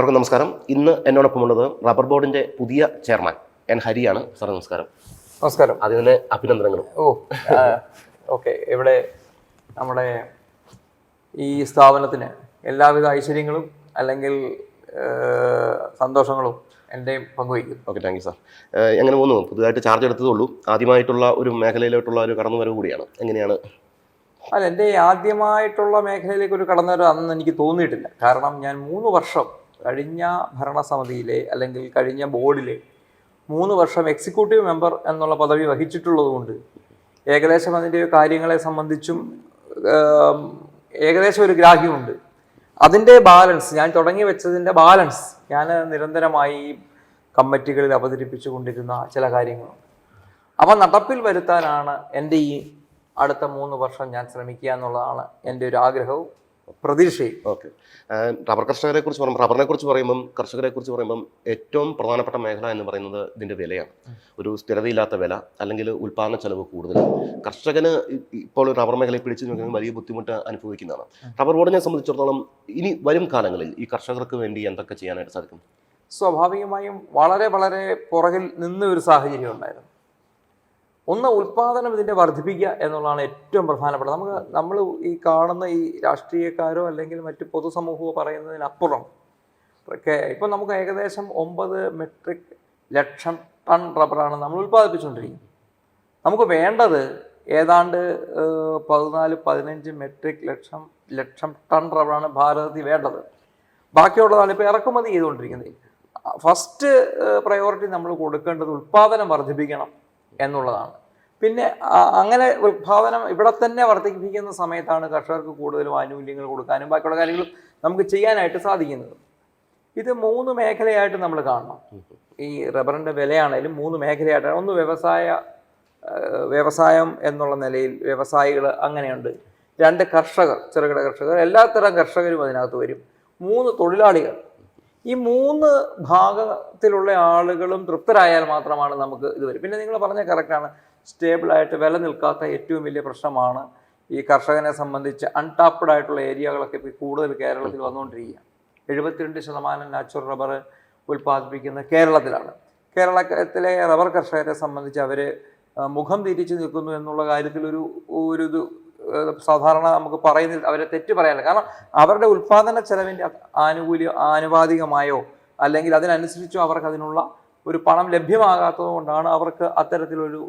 എല്ലാവർക്കും നമസ്കാരം. ഇന്ന് എന്നോടൊപ്പമുള്ളത് റബ്ബർ ബോർഡിന്റെ പുതിയ ചെയർമാൻ എൻ ഹരിയാണ്. സാർ നമസ്കാരം. നമസ്കാരം. അതിന് അഭിനന്ദനങ്ങളും. ഓക്കെ. ഇവിടെ നമ്മുടെ ഈ സ്ഥാപനത്തിന് എല്ലാവിധ ഐശ്വര്യങ്ങളും അല്ലെങ്കിൽ സന്തോഷങ്ങളും എൻ്റെയും പങ്കുവയ്ക്കും. Okay, thank you sir. എങ്ങനെ പോകുന്നു? പുതുതായിട്ട് ചാർജ് എടുത്തതേ ഉള്ളൂ. ആദ്യമായിട്ടുള്ള ഒരു മേഖലയിലോട്ടുള്ള ഒരു കടന്നുവരവ് കൂടിയാണ്. എങ്ങനെയാണ്? അല്ല, എൻ്റെ ആദ്യമായിട്ടുള്ള മേഖലയിലേക്ക് ഒരു കടന്നുവരവ് അന്ന് എനിക്ക് തോന്നിയിട്ടില്ല. കാരണം ഞാൻ 3 വർഷം കഴിഞ്ഞ ഭരണസമിതിയിലെ അല്ലെങ്കിൽ കഴിഞ്ഞ ബോർഡിലെ 3 വർഷം എക്സിക്യൂട്ടീവ് മെമ്പർ എന്നുള്ള പദവി വഹിച്ചിട്ടുള്ളതുകൊണ്ട് ഏകദേശം അതിൻ്റെ കാര്യങ്ങളെ സംബന്ധിച്ചും ഏകദേശം ഒരു ഗ്രാഹ്യമുണ്ട്. അതിൻ്റെ ബാലൻസ്, ഞാൻ തുടങ്ങി വെച്ചതിൻ്റെ ബാലൻസ് ഞാൻ നിരന്തരമായി കമ്മിറ്റികളിൽ അവതരിപ്പിച്ചു കൊണ്ടിരുന്ന ചില കാര്യങ്ങളുണ്ട്. അവ നടപ്പിൽ വരുത്താനാണ് എൻ്റെ ഈ അടുത്ത 3 വർഷം ഞാൻ ശ്രമിക്കുക എന്നുള്ളതാണ് എൻ്റെ ഒരു ആഗ്രഹവും പ്രതീക്ഷയും. ഓക്കെ. റബ്ബറിനെ കുറിച്ച് പറയുമ്പം കർഷകരെ കുറിച്ച് പറയുമ്പം ഏറ്റവും പ്രധാനപ്പെട്ട മേഖല എന്ന് പറയുന്നത് ഇതിൻ്റെ വിലയാണ്. ഒരു സ്ഥിരതയില്ലാത്ത വില, അല്ലെങ്കിൽ ഉൽപ്പാദന ചെലവ് കൂടുതൽ. കർഷകന് ഇപ്പോൾ റബ്ബർ മേഖലയെ പിടിച്ചു നോക്കുന്നത് വലിയ ബുദ്ധിമുട്ട് അനുഭവിക്കുന്നതാണ്. റബ്ബർ ബോർഡിനെ സംബന്ധിച്ചിടത്തോളം ഇനി വരും കാലങ്ങളിൽ ഈ കർഷകർക്ക് വേണ്ടി എന്തൊക്കെ ചെയ്യാനായിട്ട് സാധിക്കും? സ്വാഭാവികമായും വളരെ വളരെ പുറകിൽ നിന്ന ഒരു സാഹചര്യം ഉണ്ടായിരുന്നു. ഒന്ന്, ഉൽപ്പാദനം ഇതിൻ്റെ വർദ്ധിപ്പിക്കുക എന്നുള്ളതാണ് ഏറ്റവും പ്രധാനപ്പെട്ടത്. നമ്മൾ ഈ കാണുന്ന ഈ രാഷ്ട്രീയക്കാരോ അല്ലെങ്കിൽ മറ്റ് പൊതുസമൂഹമോ പറയുന്നതിനപ്പുറം ഇപ്പം നമുക്ക് ഏകദേശം 9 മെട്രിക് ലക്ഷം ടൺ റബ്ബറാണ് നമ്മൾ ഉൽപ്പാദിപ്പിച്ചുകൊണ്ടിരിക്കുന്നത്. നമുക്ക് വേണ്ടത് ഏതാണ്ട് 14-15 മെട്രിക് ലക്ഷം ടൺ റബ്ബറാണ് ഭാരതത്തിൽ വേണ്ടത്. ബാക്കിയുള്ളതാണ് ഇപ്പോൾ ഇറക്കുമതി ചെയ്തുകൊണ്ടിരിക്കുന്നത്. ഫസ്റ്റ് പ്രയോറിറ്റി നമ്മൾ കൊടുക്കേണ്ടത് ഉൽപ്പാദനം വർദ്ധിപ്പിക്കണം എന്നുള്ളതാണ്. പിന്നെ അങ്ങനെ ഉൽപാദനം ഇവിടെ തന്നെ വർദ്ധിപ്പിക്കുന്ന സമയത്താണ് കർഷകർക്ക് കൂടുതലും ആനുകൂല്യങ്ങൾ കൊടുക്കാനും ബാക്കിയുള്ള കാര്യങ്ങളും നമുക്ക് ചെയ്യാനായിട്ട് സാധിക്കുന്നത്. ഇത് 3 മേഖലയായിട്ട് നമ്മൾ കാണണം. ഈ റബ്ബറിൻ്റെ വിലയാണേലും 3 മേഖലയായിട്ടാണ്. ഒന്ന് വ്യവസായം എന്നുള്ള നിലയിൽ വ്യവസായികൾ അങ്ങനെയുണ്ട്. 2 കർഷകർ, ചെറുകിട കർഷകർ, എല്ലാത്തരം കർഷകരും അതിനകത്ത് വരും. 3 തൊഴിലാളികൾ. ഈ 3 ഭാഗത്തിലുള്ള ആളുകളും തൃപ്തരായാൽ മാത്രമാണ് നമുക്ക് ഇത് വരും. പിന്നെ നിങ്ങൾ പറഞ്ഞ കറക്റ്റാണ്, സ്റ്റേബിളായിട്ട് വില നിൽക്കാത്ത ഏറ്റവും വലിയ പ്രശ്നമാണ് ഈ കർഷകനെ സംബന്ധിച്ച് അൺടാപ്ഡ് ആയിട്ടുള്ള ഏരിയകളൊക്കെ ഇപ്പോൾ കൂടുതൽ കേരളത്തിൽ വന്നുകൊണ്ടിരിക്കുക. 72% നാച്ചുറൽ റബ്ബർ ഉൽപ്പാദിപ്പിക്കുന്ന കേരളത്തിലാണ്. കേരളത്തിലെ റബ്ബർ കർഷകരെ സംബന്ധിച്ച് അവർ മുഖം തിരിച്ചു നിൽക്കുന്നു എന്നുള്ള കാര്യത്തിൽ ഒരു സാധാരണ നമുക്ക് പറയുന്നില്ല, അവരെ തെറ്റ് പറയാനില്ല. കാരണം അവരുടെ ഉൽപ്പാദന ചെലവിൻ്റെ ആനുപാതികമായോ അല്ലെങ്കിൽ അതിനനുസരിച്ചോ അവർക്ക് അതിനുള്ള ഒരു പണം ലഭ്യമാകാത്തത് കൊണ്ടാണ് അവർക്ക് അത്തരത്തിലൊരു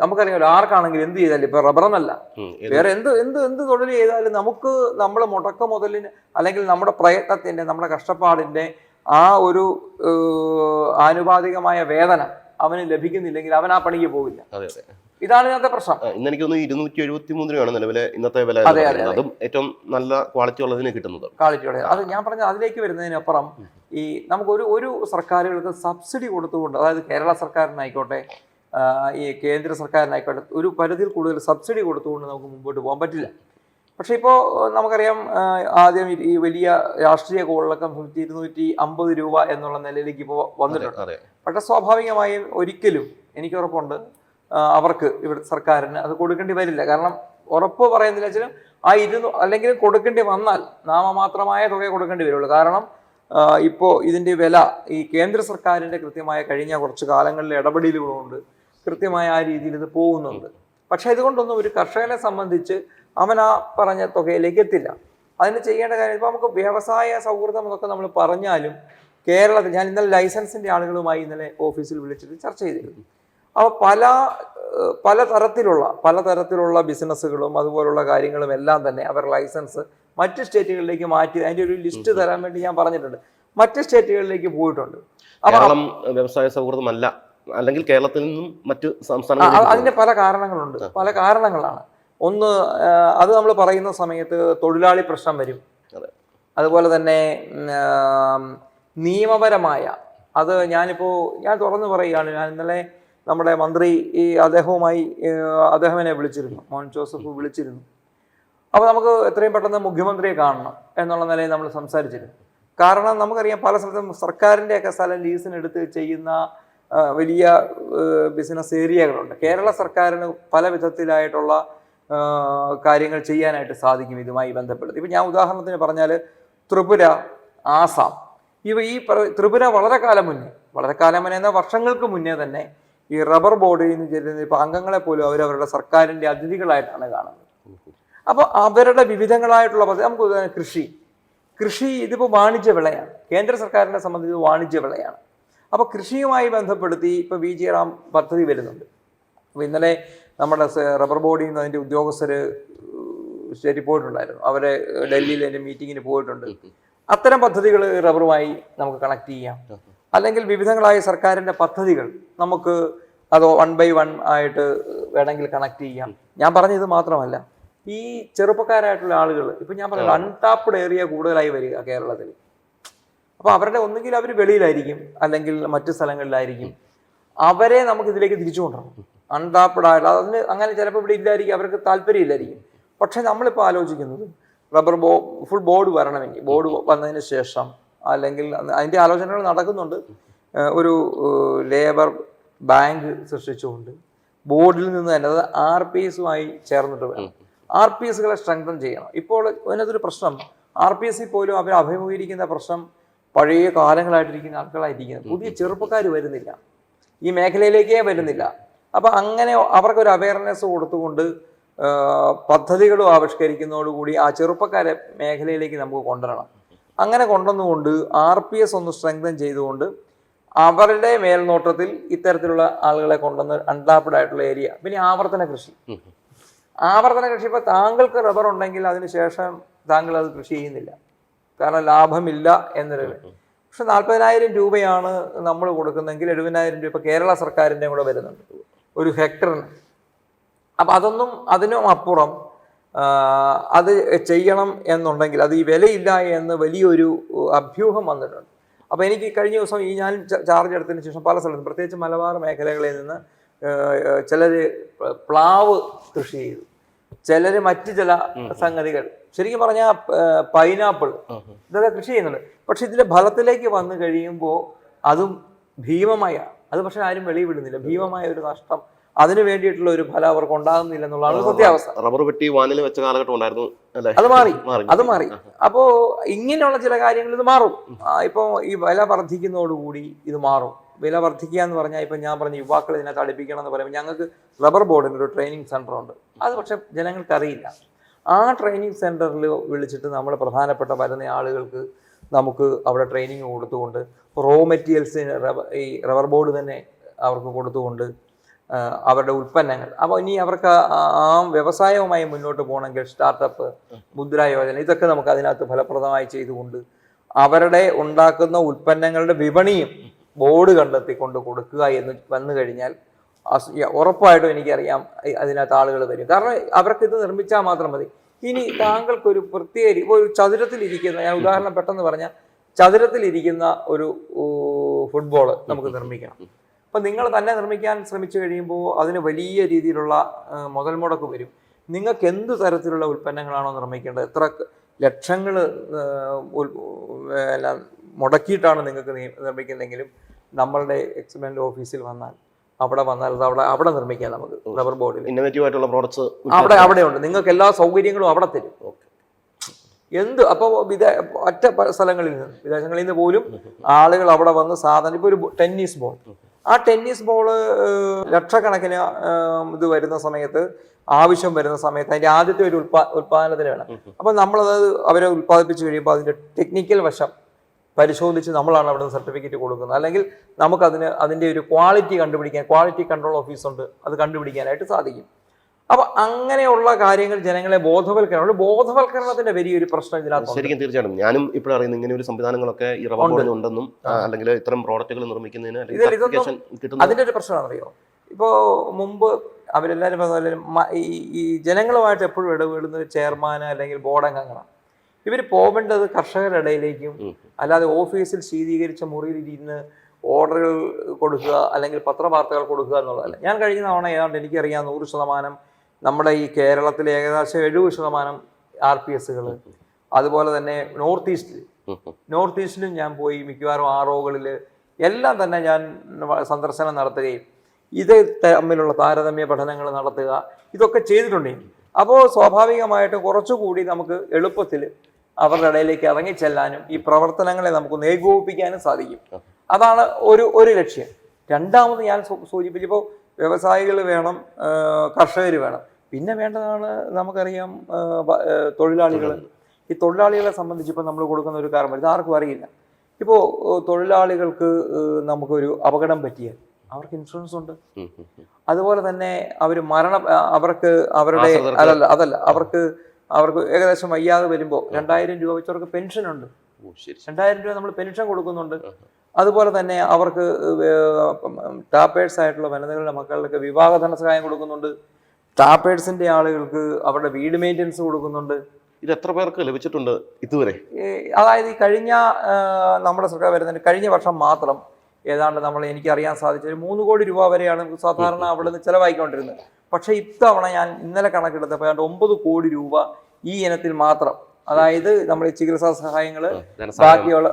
നമുക്കറിയാമല്ലോ, ആർക്കാണെങ്കിലും എന്ത് ചെയ്താലും ഇപ്പൊ റബ്ബറെന്നല്ല വേറെ എന്ത് തൊഴിൽ ചെയ്താലും നമുക്ക് നമ്മുടെ മുടക്ക മുതലിന് അല്ലെങ്കിൽ നമ്മുടെ പ്രയത്നത്തിന്റെ നമ്മുടെ കഷ്ടപ്പാടിന്റെ ആ ഒരു ആനുപാതികമായ വേതനം അവന് ലഭിക്കുന്നില്ലെങ്കിൽ അവൻ ആ പണിക്ക് പോകില്ല. ഇതാണ് ഇന്നത്തെ പ്രശ്നം. ഇന്ന് എനിക്ക് തോന്നുന്നു 273 രൂപയാണ് നിലവിലെ ഇന്നത്തെ വില. അതും ഏറ്റവും നല്ല ക്വാളിറ്റി ഉള്ളതിന് കിട്ടുന്നത്. ക്വാളിറ്റിയുടെ അത് ഞാൻ പറഞ്ഞ അതിലേക്ക് വരുന്നതിനപ്പുറം ഈ നമുക്ക് ഒരു സർക്കാരുകൾക്ക് സബ്സിഡി കൊടുത്തുകൊണ്ട്, അതായത് കേരള സർക്കാരിനായിക്കോട്ടെ ഈ കേന്ദ്ര സർക്കാരിനായിക്കോട്ടെ, ഒരു പരിധിയിൽ കൂടുതൽ സബ്സിഡി കൊടുത്തുകൊണ്ട് നമുക്ക് മുമ്പോട്ട് പോകാൻ പറ്റില്ല. പക്ഷെ ഇപ്പോൾ നമുക്കറിയാം, ആദ്യം ഈ വലിയ രാഷ്ട്രീയ കോളിളക്കം 250 രൂപ എന്നുള്ള നിലയിലേക്ക് ഇപ്പോൾ വന്നിട്ടുണ്ട്. പക്ഷെ സ്വാഭാവികമായും ഒരിക്കലും എനിക്കുറപ്പുണ്ട് അവർക്ക് ഇവിടെ സർക്കാരിന് അത് കൊടുക്കേണ്ടി വരില്ല. കാരണം ഉറപ്പ് പറയുന്നില്ല വെച്ചാൽ ആ 200 അല്ലെങ്കിൽ കൊടുക്കേണ്ടി വന്നാൽ നാമമാത്രമായ തുക കൊടുക്കേണ്ടി വരുള്ളൂ. കാരണം ഇപ്പോൾ ഇതിൻ്റെ വില ഈ കേന്ദ്ര സർക്കാരിൻ്റെ കൃത്യമായ കഴിഞ്ഞ കുറച്ച് കാലങ്ങളിലെ ഇടപെടലുകളുണ്ട്, കൃത്യമായ ആ രീതിയിൽ ഇത് പോകുന്നുണ്ട്. പക്ഷേ ഇതുകൊണ്ടൊന്നും ഒരു കർഷകനെ സംബന്ധിച്ച് അവൻ ആ പറഞ്ഞ തുകയിലേക്ക് എത്തില്ല. അതിന് ചെയ്യേണ്ട കാര്യം, ഇപ്പോൾ നമുക്ക് വ്യവസായ സൗഹൃദം എന്നൊക്കെ നമ്മൾ പറഞ്ഞാലും കേരളത്തിൽ, ഞാൻ ഇന്നലെ ലൈസൻസിൻ്റെ ആളുകളുമായി ഇന്നലെ ഓഫീസിൽ വിളിച്ചിട്ട് ചർച്ച ചെയ്തിരുന്നു. അപ്പോൾ പലതരത്തിലുള്ള ബിസിനസ്സുകളും അതുപോലുള്ള കാര്യങ്ങളും എല്ലാം തന്നെ അവർ ലൈസൻസ് മറ്റ് സ്റ്റേറ്റുകളിലേക്ക് മാറ്റി അതിൻ്റെ ഒരു ലിസ്റ്റ് തരാൻ വേണ്ടി ഞാൻ പറഞ്ഞിട്ടുണ്ട്. മറ്റ് സ്റ്റേറ്റുകളിലേക്ക് പോയിട്ടുണ്ട്. കേരളം വ്യവസായ സൗഹൃദമല്ല, അല്ലെങ്കിൽ കേരളത്തിൽ നിന്നും മറ്റ് സംസ്ഥാനങ്ങൾ. അതിൻ്റെ പല കാരണങ്ങളാണ്. ഒന്ന്, അത് നമ്മൾ പറയുന്ന സമയത്ത് തൊഴിലാളി പ്രശ്നം വരും. അതുപോലെ തന്നെ നിയമപരമായ അത് ഞാൻ തുറന്നു പറയുകയാണ്. ഞാൻ ഇന്നലെ നമ്മുടെ മന്ത്രി അദ്ദേഹം എന്നെ വിളിച്ചിരുന്നു, മോൻ ജോസഫ് വിളിച്ചിരുന്നു. അപ്പോൾ നമുക്ക് എത്രയും പെട്ടെന്ന് മുഖ്യമന്ത്രിയെ കാണണം എന്നുള്ള നിലയിൽ നമ്മൾ സംസാരിച്ചിരുന്നു. കാരണം നമുക്കറിയാം, പല സ്ഥലത്തും സർക്കാരിൻ്റെയൊക്കെ സ്ഥലം ലീസിനെടുത്ത് ചെയ്യുന്ന വലിയ ബിസിനസ് ഏരിയകളുണ്ട്. കേരള സർക്കാരിന് പല വിധത്തിലായിട്ടുള്ള കാര്യങ്ങൾ ചെയ്യാനായിട്ട് സാധിക്കും ഇതുമായി ബന്ധപ്പെടുത്തി. ഇപ്പം ഞാൻ ഉദാഹരണത്തിന് പറഞ്ഞാൽ ത്രിപുര, ആസാം ത്രിപുര വളരെ കാലം മുന്നേ എന്നാൽ വർഷങ്ങൾക്ക് മുന്നേ തന്നെ ഈ റബ്ബർ ബോർഡിൽ നിന്ന് ചേരുന്ന ഇപ്പോൾ അംഗങ്ങളെ പോലും അവരവരുടെ സർക്കാരിൻ്റെ അതിഥികളായിട്ടാണ് കാണുന്നത്. അപ്പോൾ അവരുടെ വിവിധങ്ങളായിട്ടുള്ള നമുക്ക് കൃഷി ഇതിപ്പോൾ വാണിജ്യ വിളയാണ്. കേന്ദ്ര സർക്കാരിനെ സംബന്ധിച്ച് വാണിജ്യ വിളയാണ്. അപ്പോൾ കൃഷിയുമായി ബന്ധപ്പെടുത്തി ഇപ്പോൾ VG റാം പദ്ധതി വരുന്നുണ്ട്. അപ്പോൾ ഇന്നലെ നമ്മുടെ റബ്ബർ ബോർഡിൽ നിന്ന് അതിൻ്റെ ഉദ്യോഗസ്ഥർ സ്റ്റേറ്റിൽ പോയിട്ടുണ്ടായിരുന്നു. അവരെ ഡൽഹിയിൽ അതിൻ്റെ മീറ്റിങ്ങിന് പോയിട്ടുണ്ട്. അത്തരം പദ്ധതികൾ റബ്ബറുമായി നമുക്ക് കണക്ട് ചെയ്യാം. അല്ലെങ്കിൽ വിവിധങ്ങളായ സർക്കാരിൻ്റെ പദ്ധതികൾ നമുക്ക് അത് 1 by 1 ആയിട്ട് വേണമെങ്കിൽ കണക്ട് ചെയ്യാം. ഞാൻ പറഞ്ഞത് മാത്രമല്ല, ഈ ചെറുപ്പക്കാരായിട്ടുള്ള ആളുകൾ ഇപ്പം ഞാൻ പറഞ്ഞത് അൺടാപ്ഡ് ഏരിയ കൂടുതലായി വരിക കേരളത്തിൽ. അപ്പോൾ അവരുടെ ഒന്നുകിൽ അവർ വെളിയിലായിരിക്കും, അല്ലെങ്കിൽ മറ്റു സ്ഥലങ്ങളിലായിരിക്കും. അവരെ നമുക്ക് ഇതിലേക്ക് തിരിച്ചു കൊണ്ടുവരണം. അൺടാപ്ഡ് ആയിട്ട് അതിന് അങ്ങനെ ചിലപ്പോൾ ഇവിടെ ഇല്ലായിരിക്കും, അവർക്ക് താല്പര്യമില്ലായിരിക്കും. പക്ഷേ നമ്മളിപ്പോൾ ആലോചിക്കുന്നത് ഫുൾ ബോർഡ് വരണമെങ്കിൽ, ബോർഡ് വന്നതിന് ശേഷം അല്ലെങ്കിൽ അതിൻ്റെ ആലോചനകൾ നടക്കുന്നുണ്ട്. ഒരു ലേബർ ബാങ്ക് സൃഷ്ടിച്ചുകൊണ്ട് ബോർഡിൽ നിന്ന് തന്നെ അത് RPSുമായി ചേർന്നിട്ട് വേണം. RPSകളെ സ്ട്രെങ്തൻ ചെയ്യണം. ഇപ്പോൾ അതിനകത്തൊരു പ്രശ്നം, RPSൽ പോലും അവർ അഭിമുഖീകരിക്കുന്ന പ്രശ്നം പഴയ കാലങ്ങളായിട്ടിരിക്കുന്ന ആൾക്കാരായിരിക്കുന്നത്. പുതിയ ചെറുപ്പക്കാർ വരുന്നില്ല, ഈ മേഖലയിലേക്കേ വരുന്നില്ല. അപ്പം അങ്ങനെ അവർക്കൊരു അവയർനെസ് കൊടുത്തുകൊണ്ട് പദ്ധതികളും ആവിഷ്കരിക്കുന്നതോടുകൂടി ആ ചെറുപ്പക്കാരെ മേഖലയിലേക്ക് നമുക്ക് കൊണ്ടുവരണം. അങ്ങനെ കൊണ്ടുവന്നുകൊണ്ട് RPS ഒന്ന് സ്ട്രെങ്തൻ ചെയ്തുകൊണ്ട് അവരുടെ മേൽനോട്ടത്തിൽ ഇത്തരത്തിലുള്ള ആളുകളെ കൊണ്ടുവന്ന് അൺടാപ്ഡ് ആയിട്ടുള്ള ഏരിയ. പിന്നെ ആവർത്തന കൃഷി ഇപ്പോൾ താങ്കൾക്ക് റബ്ബർ ഉണ്ടെങ്കിൽ അതിന് ശേഷം താങ്കൾ അത് കൃഷി ചെയ്യുന്നില്ല, കാരണം ലാഭമില്ല എന്നൊരു. പക്ഷെ 40,000 രൂപയാണ് നമ്മൾ കൊടുക്കുന്നതെങ്കിൽ 70,000 രൂപ കേരള സർക്കാരിൻ്റെ കൂടെ വരുന്നുണ്ട് ഒരു ഹെക്ടറിന്. അപ്പം അതിനും അപ്പുറം അത് ചെയ്യണം എന്നുണ്ടെങ്കിൽ അത് ഈ വിലയില്ല എന്ന് വലിയൊരു അഭ്യൂഹം വന്നിട്ടുണ്ട്. അപ്പോൾ എനിക്ക് കഴിഞ്ഞ ദിവസം ഞാൻ ചാർജ് എടുത്തതിന് ശേഷം പല സ്ഥലത്തും, പ്രത്യേകിച്ച് മലബാർ മേഖലകളിൽ നിന്ന് ചിലർ പ്ലാവ് കൃഷി ചെയ്തു, ചിലർ മറ്റു ചില സംഗതികൾ, ശരിക്കും പറഞ്ഞാൽ പൈനാപ്പിൾ, ഇതൊക്കെ കൃഷി ചെയ്യുന്നുണ്ട്. പക്ഷെ ഇതിൻ്റെ ഫലത്തിലേക്ക് വന്നു കഴിയുമ്പോൾ അതും ഭീമമായ, അത് പക്ഷെ ആരും വെളിവിടുന്നില്ല, ഭീമമായ ഒരു നഷ്ടം, അതിന് വേണ്ടിയിട്ടുള്ള ഒരു ഫലം അവർക്ക് ഉണ്ടാകുന്നില്ല എന്നുള്ളതാണ് സത്യാവസ്ഥ. റബ്ബർ വെട്ടി വാനിൽ വെച്ച കാലഘട്ടം ഉണ്ടായിരുന്നു, അത് മാറി. അപ്പോൾ ഇങ്ങനെയുള്ള ചില കാര്യങ്ങൾ ഇത് മാറും. ഇപ്പോൾ ഈ വില വർദ്ധിക്കുന്നതോടുകൂടി ഇത് മാറും. വില വർദ്ധിക്കുക എന്ന് പറഞ്ഞാൽ ഇപ്പം ഞാൻ പറഞ്ഞ യുവാക്കൾ ഇതിനകത്ത് അടുപ്പിക്കണം എന്ന് പറയുമ്പോൾ ഞങ്ങൾക്ക് റബ്ബർ ബോർഡിന് ഒരു ട്രെയിനിങ് സെൻ്റർ ഉണ്ട്. അത് പക്ഷെ ജനങ്ങൾക്ക് അറിയില്ല. ആ ട്രെയിനിങ് സെൻ്ററിൽ വിളിച്ചിട്ട് നമ്മൾ പ്രധാനപ്പെട്ട വരുന്ന ആളുകൾക്ക് നമുക്ക് അവിടെ ട്രെയിനിങ് കൊടുത്തുകൊണ്ട് റോ മെറ്റീരിയൽസിന് ഈ റബ്ബർ ബോർഡ് തന്നെ അവർക്ക് കൊടുത്തുകൊണ്ട് അവരുടെ ഉൽപ്പന്നങ്ങൾ, അപ്പോൾ ഇനി അവർക്ക് ആ വ്യവസായവുമായി മുന്നോട്ട് പോകണമെങ്കിൽ സ്റ്റാർട്ടപ്പ്, മുദ്ര യോജന, ഇതൊക്കെ നമുക്ക് അതിനകത്ത് ഫലപ്രദമായി ചെയ്തുകൊണ്ട് അവരുടെ ഉണ്ടാക്കുന്ന ഉൽപ്പന്നങ്ങളുടെ വിപണിയും ബോർഡ് കണ്ടെത്തിക്കൊണ്ട് കൊടുക്കുക എന്ന് വന്നു കഴിഞ്ഞാൽ ഉറപ്പായിട്ടും എനിക്കറിയാം അതിനകത്ത് ആളുകൾ വരും. കാരണം അവർക്ക് ഇത് നിർമ്മിച്ചാൽ മാത്രം മതി. ഇനി താങ്കൾക്കൊരു പ്രത്യേക ഒരു ചതുരത്തിലിരിക്കുന്ന, ഞാൻ ഉദാഹരണം പെട്ടെന്ന് പറഞ്ഞാൽ, ചതുരത്തിലിരിക്കുന്ന ഒരു ഫുട്ബോൾ നമുക്ക് നിർമ്മിക്കണം. അപ്പം നിങ്ങൾ തന്നെ നിർമ്മിക്കാൻ ശ്രമിച്ചു കഴിയുമ്പോൾ അതിന് വലിയ രീതിയിലുള്ള മുതൽ മുടക്ക് വരും. നിങ്ങൾക്ക് എന്ത് തരത്തിലുള്ള ഉൽപ്പന്നങ്ങളാണോ നിർമ്മിക്കേണ്ടത്, എത്ര ലക്ഷങ്ങൾ എല്ലാം മുടക്കിയിട്ടാണ് നിങ്ങൾക്ക് നിർമ്മിക്കുന്നതെങ്കിലും നമ്മളുടെ എക്സ്പെരിമെൻ്റ് ഓഫീസിൽ വന്നാൽ അവിടെ നിർമ്മിക്കാം. നമുക്ക് റബ്ബർ ബോർഡിൽ ഇന്നോവേറ്റീവ് ആയിട്ടുള്ള പ്രോഡക്ട്സ് അവിടെ ഉണ്ട്. നിങ്ങൾക്ക് എല്ലാ സൗകര്യങ്ങളും അവിടെ തരും. അപ്പോൾ ഒറ്റ സ്ഥലങ്ങളിൽ നിന്ന്, വിദേശങ്ങളിൽ നിന്ന് പോലും ആളുകൾ അവിടെ വന്ന് സാധനം, ഇപ്പോൾ ഒരു ടെന്നീസ് ബോൾ, ആ ടെന്നീസ് ബോള് ലക്ഷക്കണക്കിന് ഇത് വരുന്ന സമയത്ത്, ആവശ്യം വരുന്ന സമയത്ത് അതിൻ്റെ ആദ്യത്തെ ഒരു ഉൽപ്പാദനത്തിന് വേണം. അപ്പോൾ നമ്മളത് അവരെ ഉൽപ്പാദിപ്പിച്ച് കഴിയുമ്പോൾ അതിൻ്റെ ടെക്നിക്കൽ വശം പരിശോധിച്ച് നമ്മളാണ് അവിടെ നിന്ന് സർട്ടിഫിക്കറ്റ് കൊടുക്കുന്നത്. അല്ലെങ്കിൽ അതിൻ്റെ ഒരു ക്വാളിറ്റി കണ്ടുപിടിക്കാൻ ക്വാളിറ്റി കൺട്രോൾ ഓഫീസുണ്ട്, അത് കണ്ടുപിടിക്കാനായിട്ട് സാധിക്കും. അപ്പൊ അങ്ങനെയുള്ള കാര്യങ്ങൾ ജനങ്ങളെ ബോധവൽക്കരണത്തിന്റെ വലിയൊരു പ്രശ്നം ഇതിനകത്ത്. ശരിക്കും തീർച്ചയായിട്ടും ഞാനും ഇപ്പോഴും അറിയുന്നു ഇങ്ങനെ ഒരു സംവിധാനങ്ങളൊക്കെ ഈ റബ്ബർ ബോർഡിൽ ഉണ്ടെന്നും, അല്ലെങ്കിൽ ഇത്തരം പ്രോഡക്റ്റുകൾ നിർമ്മിക്കുന്നതിന് അതിന്റെ ഒരു പ്രശ്നമാണെന്നറിയോ. ഇപ്പോൾ മുമ്പ് അവരെല്ലാവരും ഈ ജനങ്ങളുമായിട്ട് എപ്പോഴും ഇടപെടുന്നത് ചെയർമാൻ അല്ലെങ്കിൽ ബോർഡ് അംഗങ്ങളാണ്. ഇവർ പോകേണ്ടത് കർഷകരുടെ ഇടയിലേക്കും, അല്ലാതെ ഓഫീസിൽ ശീതീകരിച്ച മുറിയിലിരുന്ന് ഓർഡറുകൾ കൊടുക്കുക അല്ലെങ്കിൽ പത്രവാർത്തകൾ കൊടുക്കുക എന്നുള്ളതല്ല. ഞാൻ കഴിഞ്ഞ തവണ ഏതാണ്ട് എനിക്കറിയാം 100% നമ്മുടെ ഈ കേരളത്തിലെ ഏകദേശം 70% RPSകൾ, അതുപോലെ തന്നെ നോർത്ത് ഈസ്റ്റിലും ഞാൻ പോയി മിക്കവാറും ROകളിൽ എല്ലാം തന്നെ ഞാൻ സന്ദർശനം നടത്തുകയും ഇത് തമ്മിലുള്ള താരതമ്യ പഠനങ്ങൾ നടത്തുക, ഇതൊക്കെ ചെയ്തിട്ടുണ്ട്. അപ്പോൾ സ്വാഭാവികമായിട്ടും കുറച്ചുകൂടി നമുക്ക് എളുപ്പത്തിൽ അവരുടെ ഇടയിലേക്ക് ഇറങ്ങിച്ചെല്ലാനും ഈ പ്രവർത്തനങ്ങളെ നമുക്ക് ഏകോപിപ്പിക്കാനും സാധിക്കും. അതാണ് ഒരു ലക്ഷ്യം. രണ്ടാമത് ഞാൻ സൂചിപ്പിച്ചപ്പോൾ വ്യവസായികൾ വേണം, കർഷകർ വേണം, പിന്നെ വേണ്ടതാണ് നമുക്കറിയാം തൊഴിലാളികൾ. ഈ തൊഴിലാളികളെ സംബന്ധിച്ച് ഇപ്പോൾ നമ്മൾ കൊടുക്കുന്ന ഒരു കാരണം ഇത് ആർക്കും അറിയില്ല. ഇപ്പോൾ തൊഴിലാളികൾക്ക് നമുക്കൊരു അപകടം പറ്റിയാൽ അവർക്ക് ഇൻഷുറൻസ് ഉണ്ട്. അതുപോലെ തന്നെ അവർക്ക് അവരുടെ അവർക്ക് ഏകദേശം വയ്യാതെ വരുമ്പോൾ 2000 രൂപ വെച്ച് അവർക്ക് പെൻഷൻ ഉണ്ട്. 2000 രൂപ നമ്മൾ പെൻഷൻ കൊടുക്കുന്നുണ്ട്. അതുപോലെ തന്നെ അവർക്ക് ടാപ്പേഴ്സ് ആയിട്ടുള്ള വനിതകളുടെ മക്കളുടെ വിവാഹ ധനസഹായം കൊടുക്കുന്നുണ്ട്. ടാപ്പേഴ്സിന്റെ ആളുകൾക്ക് അവരുടെ വീട് മെയിൻ്റെനൻസ് കൊടുക്കുന്നുണ്ട്. ഇത് എത്ര പേർക്ക് ലഭിച്ചിട്ടുണ്ട് ഇതുവരെ? അതായത് ഈ കഴിഞ്ഞ നമ്മുടെ സർക്കാർ വരുന്നതിന് കഴിഞ്ഞ വർഷം മാത്രം ഏതാണ്ട് എനിക്കറിയാൻ സാധിച്ചത് 3 കോടി രൂപ വരെയാണ് സാധാരണ അവിടെ നിന്ന് ചിലവായിക്കൊണ്ടിരുന്നത്. പക്ഷേ ഇത്തവണ ഞാൻ ഇന്നലെ കണക്കെടുത്തപ്പോൾ 9 കോടി രൂപ ഈ ഇനത്തിൽ മാത്രം, അതായത് നമ്മൾ ഈ ചികിത്സാ സഹായങ്ങൾ ബാക്കിയുള്ള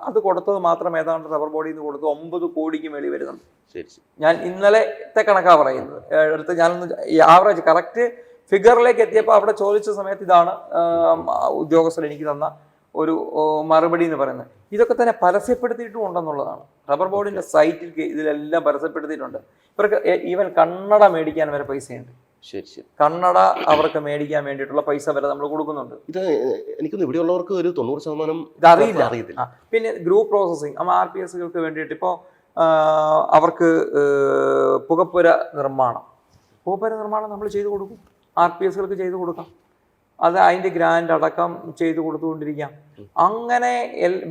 അത് കൊടുത്തത് മാത്രം ഏതാണ്ട് റബ്ബർ ബോർഡിൽ നിന്ന് കൊടുത്ത് 9 കോടിക്ക് മേളിൽ വരുന്നുണ്ട്. ഞാൻ ഇന്നലത്തെ കണക്കാണ് പറയുന്നത്. അടുത്ത് ഞാനൊന്ന് ആവറേജ് കറക്റ്റ് ഫിഗറിലേക്ക് എത്തിയപ്പോൾ അവിടെ ചോദിച്ച സമയത്ത് ഇതാണ് ഉദ്യോഗസ്ഥർ എനിക്ക് തന്ന ഒരു മറുപടി എന്ന് പറയുന്നത്. ഇതൊക്കെ തന്നെ പരസ്യപ്പെടുത്തിയിട്ടും ഉണ്ടെന്നുള്ളതാണ്. റബ്ബർ ബോർഡിന്റെ സൈറ്റിൽ ഇതിലെല്ലാം പരസ്യപ്പെടുത്തിയിട്ടുണ്ട്. ഇവർക്ക് ഈവൻ കണ്ണട മേടിക്കാൻ വരെ പൈസയുണ്ട്. കണ്ണട അവർക്ക് മേടിക്കാൻ വേണ്ടിയിട്ടുള്ള പൈസ വരെ നമ്മൾ കൊടുക്കുന്നുണ്ട്. ഇത് എനിക്കൊന്ന് ഇവിടെയുള്ളവർക്ക് ഒരു 90% ഇത് അറിയില്ല. പിന്നെ ഗ്രൂപ്പ് പ്രോസസ്സിങ് RPSകൾക്ക് വേണ്ടിയിട്ട് ഇപ്പോൾ അവർക്ക് പുകപ്പുര നിർമ്മാണം നമ്മൾ ചെയ്തു കൊടുക്കും. RPSകൾക്ക് ചെയ്തു കൊടുക്കാം. അത് അതിൻ്റെ ഗ്രാൻഡ് അടക്കം ചെയ്തു കൊടുത്തുകൊണ്ടിരിക്കാം. അങ്ങനെ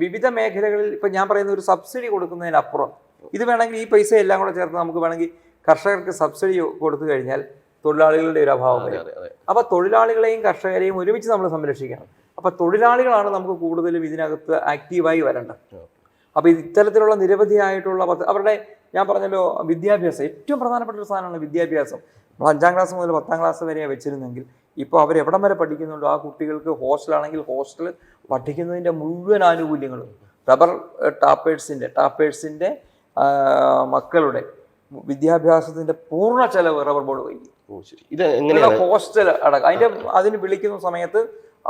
വിവിധ മേഖലകളിൽ ഇപ്പം ഞാൻ പറയുന്ന ഒരു സബ്സിഡി കൊടുക്കുന്നതിനപ്പുറം ഇത് വേണമെങ്കിൽ ഈ പൈസ എല്ലാം കൂടെ ചേർത്ത് നമുക്ക് വേണമെങ്കിൽ കർഷകർക്ക് സബ്സിഡി കൊടുത്തു കഴിഞ്ഞാൽ തൊഴിലാളികളുടെ ഒരു അഭാവം വരും. അപ്പോൾ തൊഴിലാളികളെയും കർഷകരെയും ഒരുമിച്ച് നമ്മൾ സംരക്ഷിക്കണം. അപ്പോൾ തൊഴിലാളികളാണ് നമുക്ക് കൂടുതലും ഇതിനകത്ത് ആക്റ്റീവായി വരേണ്ടത്. അപ്പോൾ ഇത്തരത്തിലുള്ള നിരവധിയായിട്ടുള്ള അവരുടെ ഞാൻ പറഞ്ഞല്ലോ വിദ്യാഭ്യാസം ഏറ്റവും പ്രധാനപ്പെട്ട ഒരു സാധനമാണ് വിദ്യാഭ്യാസം. നമ്മൾ 5ാം ക്ലാസ് മുതൽ 10ാം ക്ലാസ് വരെ വെച്ചിരുന്നെങ്കിൽ ഇപ്പോൾ അവരെവിടം വരെ പഠിക്കുന്നുണ്ടോ ആ കുട്ടികൾക്ക് ഹോസ്റ്റലാണെങ്കിൽ ഹോസ്റ്റൽ പഠിക്കുന്നതിൻ്റെ മുഴുവൻ ആനുകൂല്യങ്ങളും റബ്ബർ ടാപ്പേഴ്സിൻ്റെ മക്കളുടെ വിദ്യാഭ്യാസത്തിൻ്റെ പൂർണ്ണ ചെലവ് റബ്ബർ ബോർഡ് വഹിക്കും. ഹോസ്റ്റൽ അടക്കം അതിന് വിളിക്കുന്ന സമയത്ത്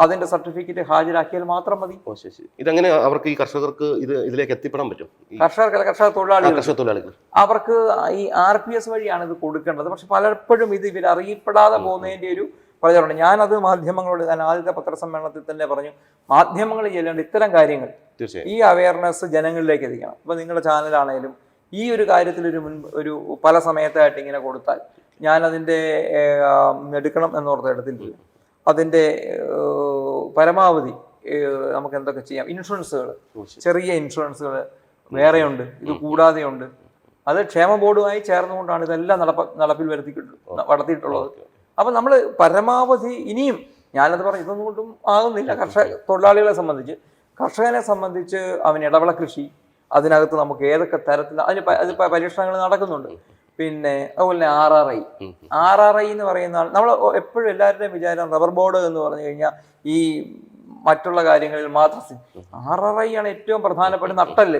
അതിന്റെ സർട്ടിഫിക്കറ്റ് ഹാജരാക്കിയാൽ മാത്രം മതി. ഇതെങ്ങനെ അവർക്ക് ഈ കർഷകർക്ക് ഇതിലേക്ക് എത്തിപ്പെടാൻ പറ്റും? കർഷക തൊഴിലാളികൾ അവർക്ക് ഈ RPS വഴിയാണ് ഇത് കൊടുക്കേണ്ടത്. പക്ഷെ പലപ്പോഴും ഇത് ഇവർ അറിയപ്പെടാതെ പോകുന്നതിന്റെ ഒരു പ്രചാരണം. ഞാനത് മാധ്യമങ്ങളോട് ഞാൻ ആദ്യത്തെ പത്രസമ്മേളനത്തിൽ തന്നെ പറഞ്ഞു, മാധ്യമങ്ങളിൽ ചെല്ലേണ്ട ഇത്തരം കാര്യങ്ങൾ ഈ അവയർനെസ് ജനങ്ങളിലേക്ക് എത്തിക്കണം. ഇപ്പൊ നിങ്ങളുടെ ചാനലാണേലും ഈ ഒരു കാര്യത്തിൽ ഒരു പല സമയത്തായിട്ട് ഇങ്ങനെ കൊടുത്താൽ ഞാനതിൻ്റെ എടുക്കണം എന്നോർത്ത് എടുത്തിട്ടില്ല. അതിൻ്റെ പരമാവധി നമുക്ക് എന്തൊക്കെ ചെയ്യാം. ഇൻഷുറൻസുകൾ, ചെറിയ ഇൻഷുറൻസുകൾ വേറെയുണ്ട്, ഇത് കൂടാതെയുണ്ട്. അത് ക്ഷേമ ബോർഡുമായി ചേർന്നുകൊണ്ടാണ് ഇതെല്ലാം നടപ്പിൽ നടത്തിയിട്ടുള്ളത്. അപ്പം നമ്മൾ പരമാവധി ഇനിയും ഞാനത് പറഞ്ഞു ഇതൊന്നും കൊണ്ടും ആകുന്നില്ല. തൊഴിലാളികളെ സംബന്ധിച്ച് കർഷകനെ സംബന്ധിച്ച് അവന് ഇടവിള കൃഷി അതിനകത്ത് നമുക്ക് ഏതൊക്കെ തരത്തിൽ അത് പരീക്ഷണങ്ങൾ നടക്കുന്നുണ്ട്. പിന്നെ അതുപോലെ RRI എന്ന് പറയുന്ന നമ്മൾ എപ്പോഴും എല്ലാവരുടെയും വിചാരം റബ്ബർ ബോർഡ് എന്ന് പറഞ്ഞു കഴിഞ്ഞാൽ ഈ മറ്റുള്ള കാര്യങ്ങളിൽ മാത്രം. RRI ആണ് ഏറ്റവും പ്രധാനപ്പെട്ട നട്ടല്.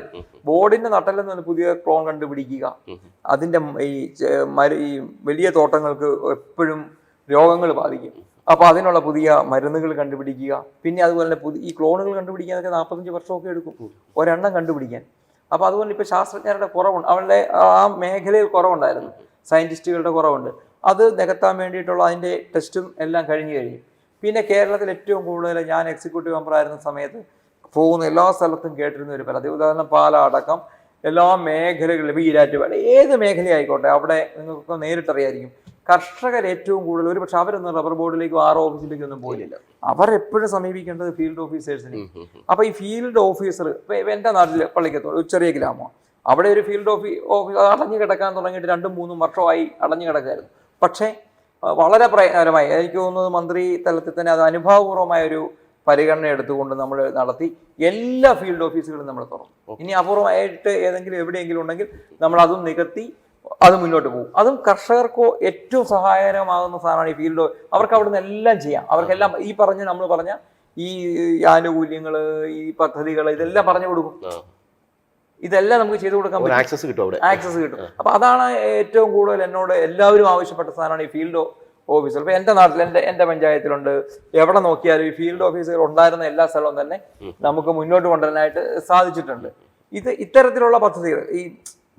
ബോർഡിന്റെ നട്ടലെന്ന് പറഞ്ഞാൽ പുതിയ ക്ലോൺ കണ്ടുപിടിക്കുക. അതിന്റെ ഈ വലിയ തോട്ടങ്ങൾക്ക് എപ്പോഴും രോഗങ്ങൾ ബാധിക്കും. അപ്പോൾ അതിനുള്ള പുതിയ മരുന്നുകൾ കണ്ടുപിടിക്കുക. പിന്നെ അതുപോലെ തന്നെ ഈ ക്ലോണുകൾ കണ്ടുപിടിക്കാനൊക്കെ 45 വർഷമൊക്കെ എടുക്കും ഒരെണ്ണം കണ്ടുപിടിക്കാൻ. അപ്പോൾ അതുകൊണ്ട് ഇപ്പോൾ ശാസ്ത്രജ്ഞരുടെ കുറവുണ്ട്, അവരുടെ ആ മേഖലയിൽ കുറവുണ്ടായിരുന്നു, സയൻറ്റിസ്റ്റുകളുടെ കുറവുണ്ട്. അത് നികത്താൻ വേണ്ടിയിട്ടുള്ള അതിൻ്റെ ടെസ്റ്റും എല്ലാം കഴിഞ്ഞു. പിന്നെ കേരളത്തിൽ ഏറ്റവും കൂടുതൽ ഞാൻ എക്സിക്യൂട്ടീവ് മെമ്പറായിരുന്ന സമയത്ത് പോകുന്ന എല്ലാ സ്ഥലത്തും കേട്ടിരുന്ന ഒരു പരാതി, ഉദാഹരണം പാല അടക്കം എല്ലാ മേഖലകളിലും ഈരാറ്റുപേട്ട ഏത് മേഖലയായിക്കോട്ടെ അവിടെ നിങ്ങൾക്ക് നേരിട്ടറിയായിരിക്കും കർഷകർ ഏറ്റവും കൂടുതൽ. ഒരു പക്ഷെ അവരൊന്നും റബ്ബർ ബോർഡിലേക്കും RO ഒന്നും പോയില്ല. അവരെപ്പോഴും സമീപിക്കേണ്ടത് ഫീൽഡ് ഓഫീസേഴ്സിനെ. അപ്പോൾ ഈ ഫീൽഡ് ഓഫീസർ ഇപ്പം എൻ്റെ നാട്ടിൽ പള്ളിക്കത്തോട് ഒരു ചെറിയ ഗ്രാമമാണ്, അവിടെ ഒരു ഫീൽഡ് ഓഫീസ് അടഞ്ഞു കിടക്കാൻ തുടങ്ങിയിട്ട് 2-3 വർഷമായി അടഞ്ഞു കിടക്കായിരുന്നു. പക്ഷേ വളരെ പ്രയോജനമായി എനിക്ക് തോന്നുന്നത് മന്ത്രി തലത്തിൽ തന്നെ അത് അനുഭാവപൂർവമായ ഒരു പരിഗണന എടുത്തുകൊണ്ട് നമ്മൾ നടത്തി എല്ലാ ഫീൽഡ് ഓഫീസുകളും നമ്മൾ തുറന്നു. ഇനി അപൂർവമായിട്ട് ഏതെങ്കിലും എവിടെയെങ്കിലും ഉണ്ടെങ്കിൽ നമ്മൾ അതും നികത്തി അത് മുന്നോട്ട് പോകും. അതും കർഷകർക്ക് ഏറ്റവും സഹായകരമാകുന്ന സാധനമാണ് ഈ ഫീൽഡ്. അവർക്ക് അവിടെ നിന്ന് എല്ലാം ചെയ്യാം. അവർക്കെല്ലാം ഈ നമ്മൾ പറഞ്ഞ ഈ ആനുകൂല്യങ്ങൾ, ഈ പദ്ധതികൾ ഇതെല്ലാം പറഞ്ഞു കൊടുക്കും. ഇതെല്ലാം നമുക്ക് ചെയ്തു കൊടുക്കാൻ പറ്റും. ആക്സസ് കിട്ടും. അപ്പൊ അതാണ് ഏറ്റവും കൂടുതൽ എന്നോട് എല്ലാവരും ആവശ്യപ്പെട്ട സാധനമാണ് ഈ ഫീൽഡ് ഓഫീസുകൾ. ഇപ്പൊ എൻ്റെ നാട്ടിൽ എൻ്റെ പഞ്ചായത്തിലുണ്ട്. എവിടെ നോക്കിയാലും ഈ ഫീൽഡ് ഓഫീസുകൾ ഉണ്ടായിരുന്ന എല്ലാ സ്ഥലവും തന്നെ നമുക്ക് മുന്നോട്ട് കൊണ്ടുവരാനായിട്ട് സാധിച്ചിട്ടുണ്ട്. ഇത്തരത്തിലുള്ള പദ്ധതികൾ ഈ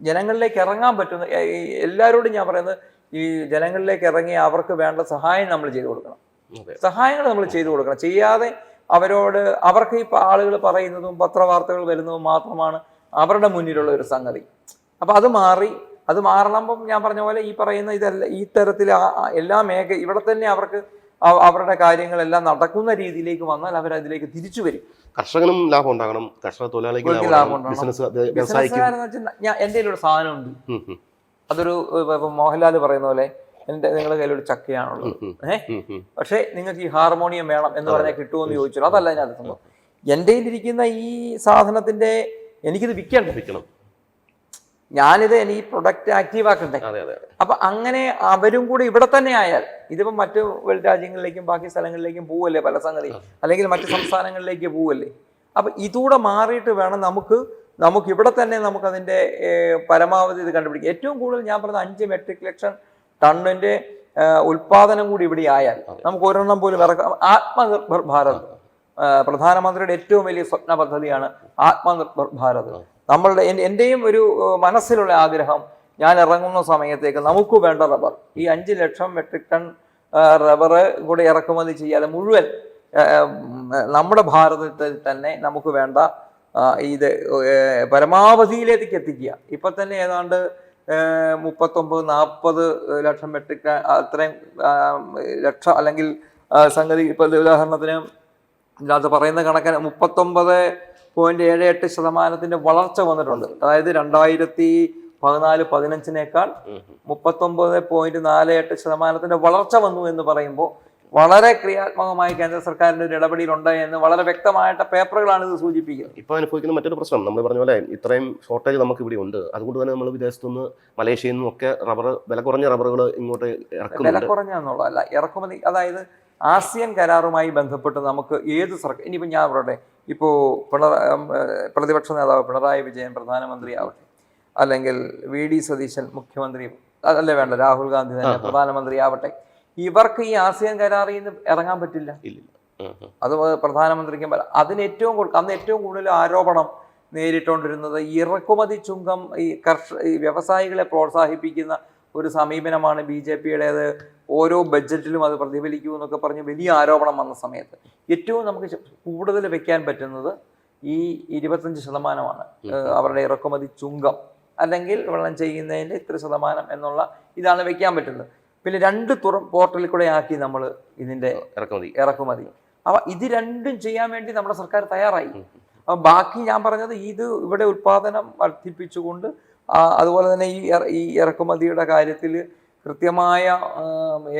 ജനങ്ങളിലേക്ക് ഇറങ്ങാൻ പറ്റുന്ന, ഈ എല്ലാവരോടും ഞാൻ പറയുന്നത്, ഈ ജനങ്ങളിലേക്ക് ഇറങ്ങി അവർക്ക് വേണ്ട സഹായം നമ്മൾ ചെയ്തു കൊടുക്കണം. സഹായങ്ങൾ നമ്മൾ ചെയ്തു കൊടുക്കണം. ചെയ്യാതെ അവർക്ക് ഈ ആളുകൾ പറയുന്നതും പത്രവാർത്തകൾ വരുന്നതും മാത്രമാണ് അവരുടെ മുന്നിലുള്ള ഒരു സംഗതി. അപ്പൊ അത് മാറണം. ഞാൻ പറഞ്ഞ പോലെ ഈ പറയുന്ന ഈ തരത്തിൽ എല്ലാ ഇവിടെ തന്നെ അവർക്ക് അവരുടെ കാര്യങ്ങളെല്ലാം നടക്കുന്ന രീതിയിലേക്ക് വന്നാൽ അവരതിലേക്ക് തിരിച്ചു വരും. കർഷകനും ലാഭം ഉണ്ടാകണം, കർഷക തൊഴിലാളിക്ക് ലാഭം ഉണ്ടാകണം. ബിസിനസ്സുകാരെന്ന് വെച്ചാൽ എൻ്റെ ഒരു സാധനമുണ്ട്, അതൊരു മോഹൻലാൽ പറയുന്ന പോലെ നിങ്ങളുടെ കയ്യിലൊരു ചക്കയാണുള്ളത്, പക്ഷെ നിങ്ങൾക്ക് ഈ ഹാർമോണിയം വേണം എന്ന് പറഞ്ഞാൽ കിട്ടുമെന്ന് ചോദിച്ചു. അതല്ല ഞാൻ സംഭവം. എൻ്റെ ഇരിക്കുന്ന ഈ സാധനത്തിന്റെ എനിക്കിത് വിൽക്കണം, ഞാനിത് എനിക്ക് പ്രൊഡക്റ്റ് ആക്റ്റീവ് ആക്കണ്ടേ. അപ്പൊ അങ്ങനെ അവരും കൂടി ഇവിടെ തന്നെ ആയാൽ, ഇതിപ്പോ മറ്റു രാജ്യങ്ങളിലേക്കും ബാക്കി സ്ഥലങ്ങളിലേക്കും പോവല്ലേ പല സംഗതി, അല്ലെങ്കിൽ മറ്റു സംസ്ഥാനങ്ങളിലേക്ക് പോവല്ലേ. അപ്പൊ ഇതൂടെ മാറിയിട്ട് വേണം നമുക്ക് ഇവിടെ തന്നെ നമുക്കതിന്റെ പരമാവധി ഇത് കണ്ടുപിടിക്കാം. ഏറ്റവും കൂടുതൽ ഞാൻ പറഞ്ഞ 5 മെട്രിക് ലക്ഷം ടണ്ണിന്റെ ഉൽപാദനം കൂടി ഇവിടെ ആയാൽ നമുക്ക് ഒരെണ്ണം പോലും ഇറക്കാം. ആത്മനിർഭർ ഭാരത് പ്രധാനമന്ത്രിയുടെ ഏറ്റവും വലിയ സ്വപ്ന പദ്ധതിയാണ് ആത്മനിർഭർ ഭാരത്. എൻ്റെയും ഒരു മനസ്സിലുള്ള ആഗ്രഹം, ഞാൻ ഇറങ്ങുന്ന സമയത്തേക്ക് നമുക്ക് വേണ്ട റബ്ബർ, ഈ 5 ലക്ഷം മെട്രിക് ടൺ റബ്ബർ കൂടെ ഇറക്കുമതി ചെയ്യാതെ മുഴുവൻ നമ്മുടെ ഭാരതത്തിൽ തന്നെ നമുക്ക് വേണ്ട ഇത് പരമാവധിയിലേക്ക് എത്തിക്കുക. ഇപ്പൊ തന്നെ ഏതാണ്ട് 39-40 ലക്ഷം മെട്രിക് ടൺ അത്രയും ലക്ഷം, അല്ലെങ്കിൽ സംഗതി ഇപ്പൊ ഉദാഹരണത്തിന് ഇതിനകത്ത് പറയുന്ന കണക്കിന് 39.78% വളർച്ച വന്നിട്ടുണ്ട്. അതായത് 2014-15 39.48% വളർച്ച വന്നു എന്ന് പറയുമ്പോൾ വളരെ ക്രിയാത്മകമായി കേന്ദ്ര സർക്കാരിന്റെ ഒരു ഇടപെടലുണ്ട് എന്ന് വളരെ വ്യക്തമായിട്ട് പേപ്പറുകളാണ് ഇത് സൂചിപ്പിക്കുന്നത്. ഇപ്പൊ അനുഭവിക്കുന്ന മറ്റൊരു പ്രശ്നം, നമ്മൾ പറഞ്ഞ പോലെ ഇത്രയും ഷോർട്ടേജ് നമുക്ക് ഇവിടെ ഉണ്ട്. അതുകൊണ്ട് തന്നെ നമ്മൾ വിദേശത്തുനിന്ന് മലേഷ്യയിൽ നിന്നും ഒക്കെ വില കുറഞ്ഞ റബ്ബറുകൾ ഇങ്ങോട്ട് ഇറക്കുന്നുണ്ട്. വില കുറഞ്ഞെന്നുള്ളതല്ല, ഇറക്കുമതി. അതായത് ആസിയൻ കരാറുമായി ബന്ധപ്പെട്ട് നമുക്ക് ഏത് സർക്കാർ, ഇനിയിപ്പോൾ ഞാൻ പറയട്ടെ, ഇപ്പോൾ പ്രതിപക്ഷ നേതാവ് പിണറായി വിജയൻ പ്രധാനമന്ത്രി ആവട്ടെ, അല്ലെങ്കിൽ VD സതീശൻ മുഖ്യമന്ത്രി, അതല്ലേ വേണ്ട, രാഹുൽ ഗാന്ധി തന്നെ പ്രധാനമന്ത്രി ആവട്ടെ, ഇവർക്ക് ഈ ആസിയൻ കരാറിൽ നിന്ന് ഇറങ്ങാൻ പറ്റില്ല. അത് പ്രധാനമന്ത്രിക്കും അന്ന് ഏറ്റവും കൂടുതൽ ആരോപണം നേരിട്ടുകൊണ്ടിരുന്നത് ഇറക്കുമതി ചുങ്കം, ഈ വ്യവസായികളെ പ്രോത്സാഹിപ്പിക്കുന്ന ഒരു സമീപനമാണ് BJP-യുടേത്. ഓരോ ബഡ്ജറ്റിലും അത് പ്രതിഫലിക്കൂ എന്നൊക്കെ പറഞ്ഞ് വലിയ ആരോപണം വന്ന സമയത്ത് ഏറ്റവും നമുക്ക് കൂടുതൽ വെക്കാൻ പറ്റുന്നത് ഈ 25% അവരുടെ ഇറക്കുമതി ചുങ്കം, അല്ലെങ്കിൽ വെള്ളം ചെയ്യുന്നതിൻ്റെ ഇത്ര ശതമാനം എന്നുള്ള ഇതാണ് വെക്കാൻ പറ്റുന്നത്. പിന്നെ 2 പോർട്ടലിൽ കൂടെ ആക്കി നമ്മൾ ഇതിന്റെ ഇറക്കുമതി. അപ്പൊ ഇത് രണ്ടും ചെയ്യാൻ വേണ്ടി നമ്മുടെ സർക്കാർ തയ്യാറായി. അപ്പൊ ബാക്കി ഞാൻ പറഞ്ഞത് ഇവിടെ ഉൽപാദനം വർദ്ധിപ്പിച്ചുകൊണ്ട്, അതുപോലെ തന്നെ ഈ ഇറക്കുമതിയുടെ കാര്യത്തിൽ കൃത്യമായ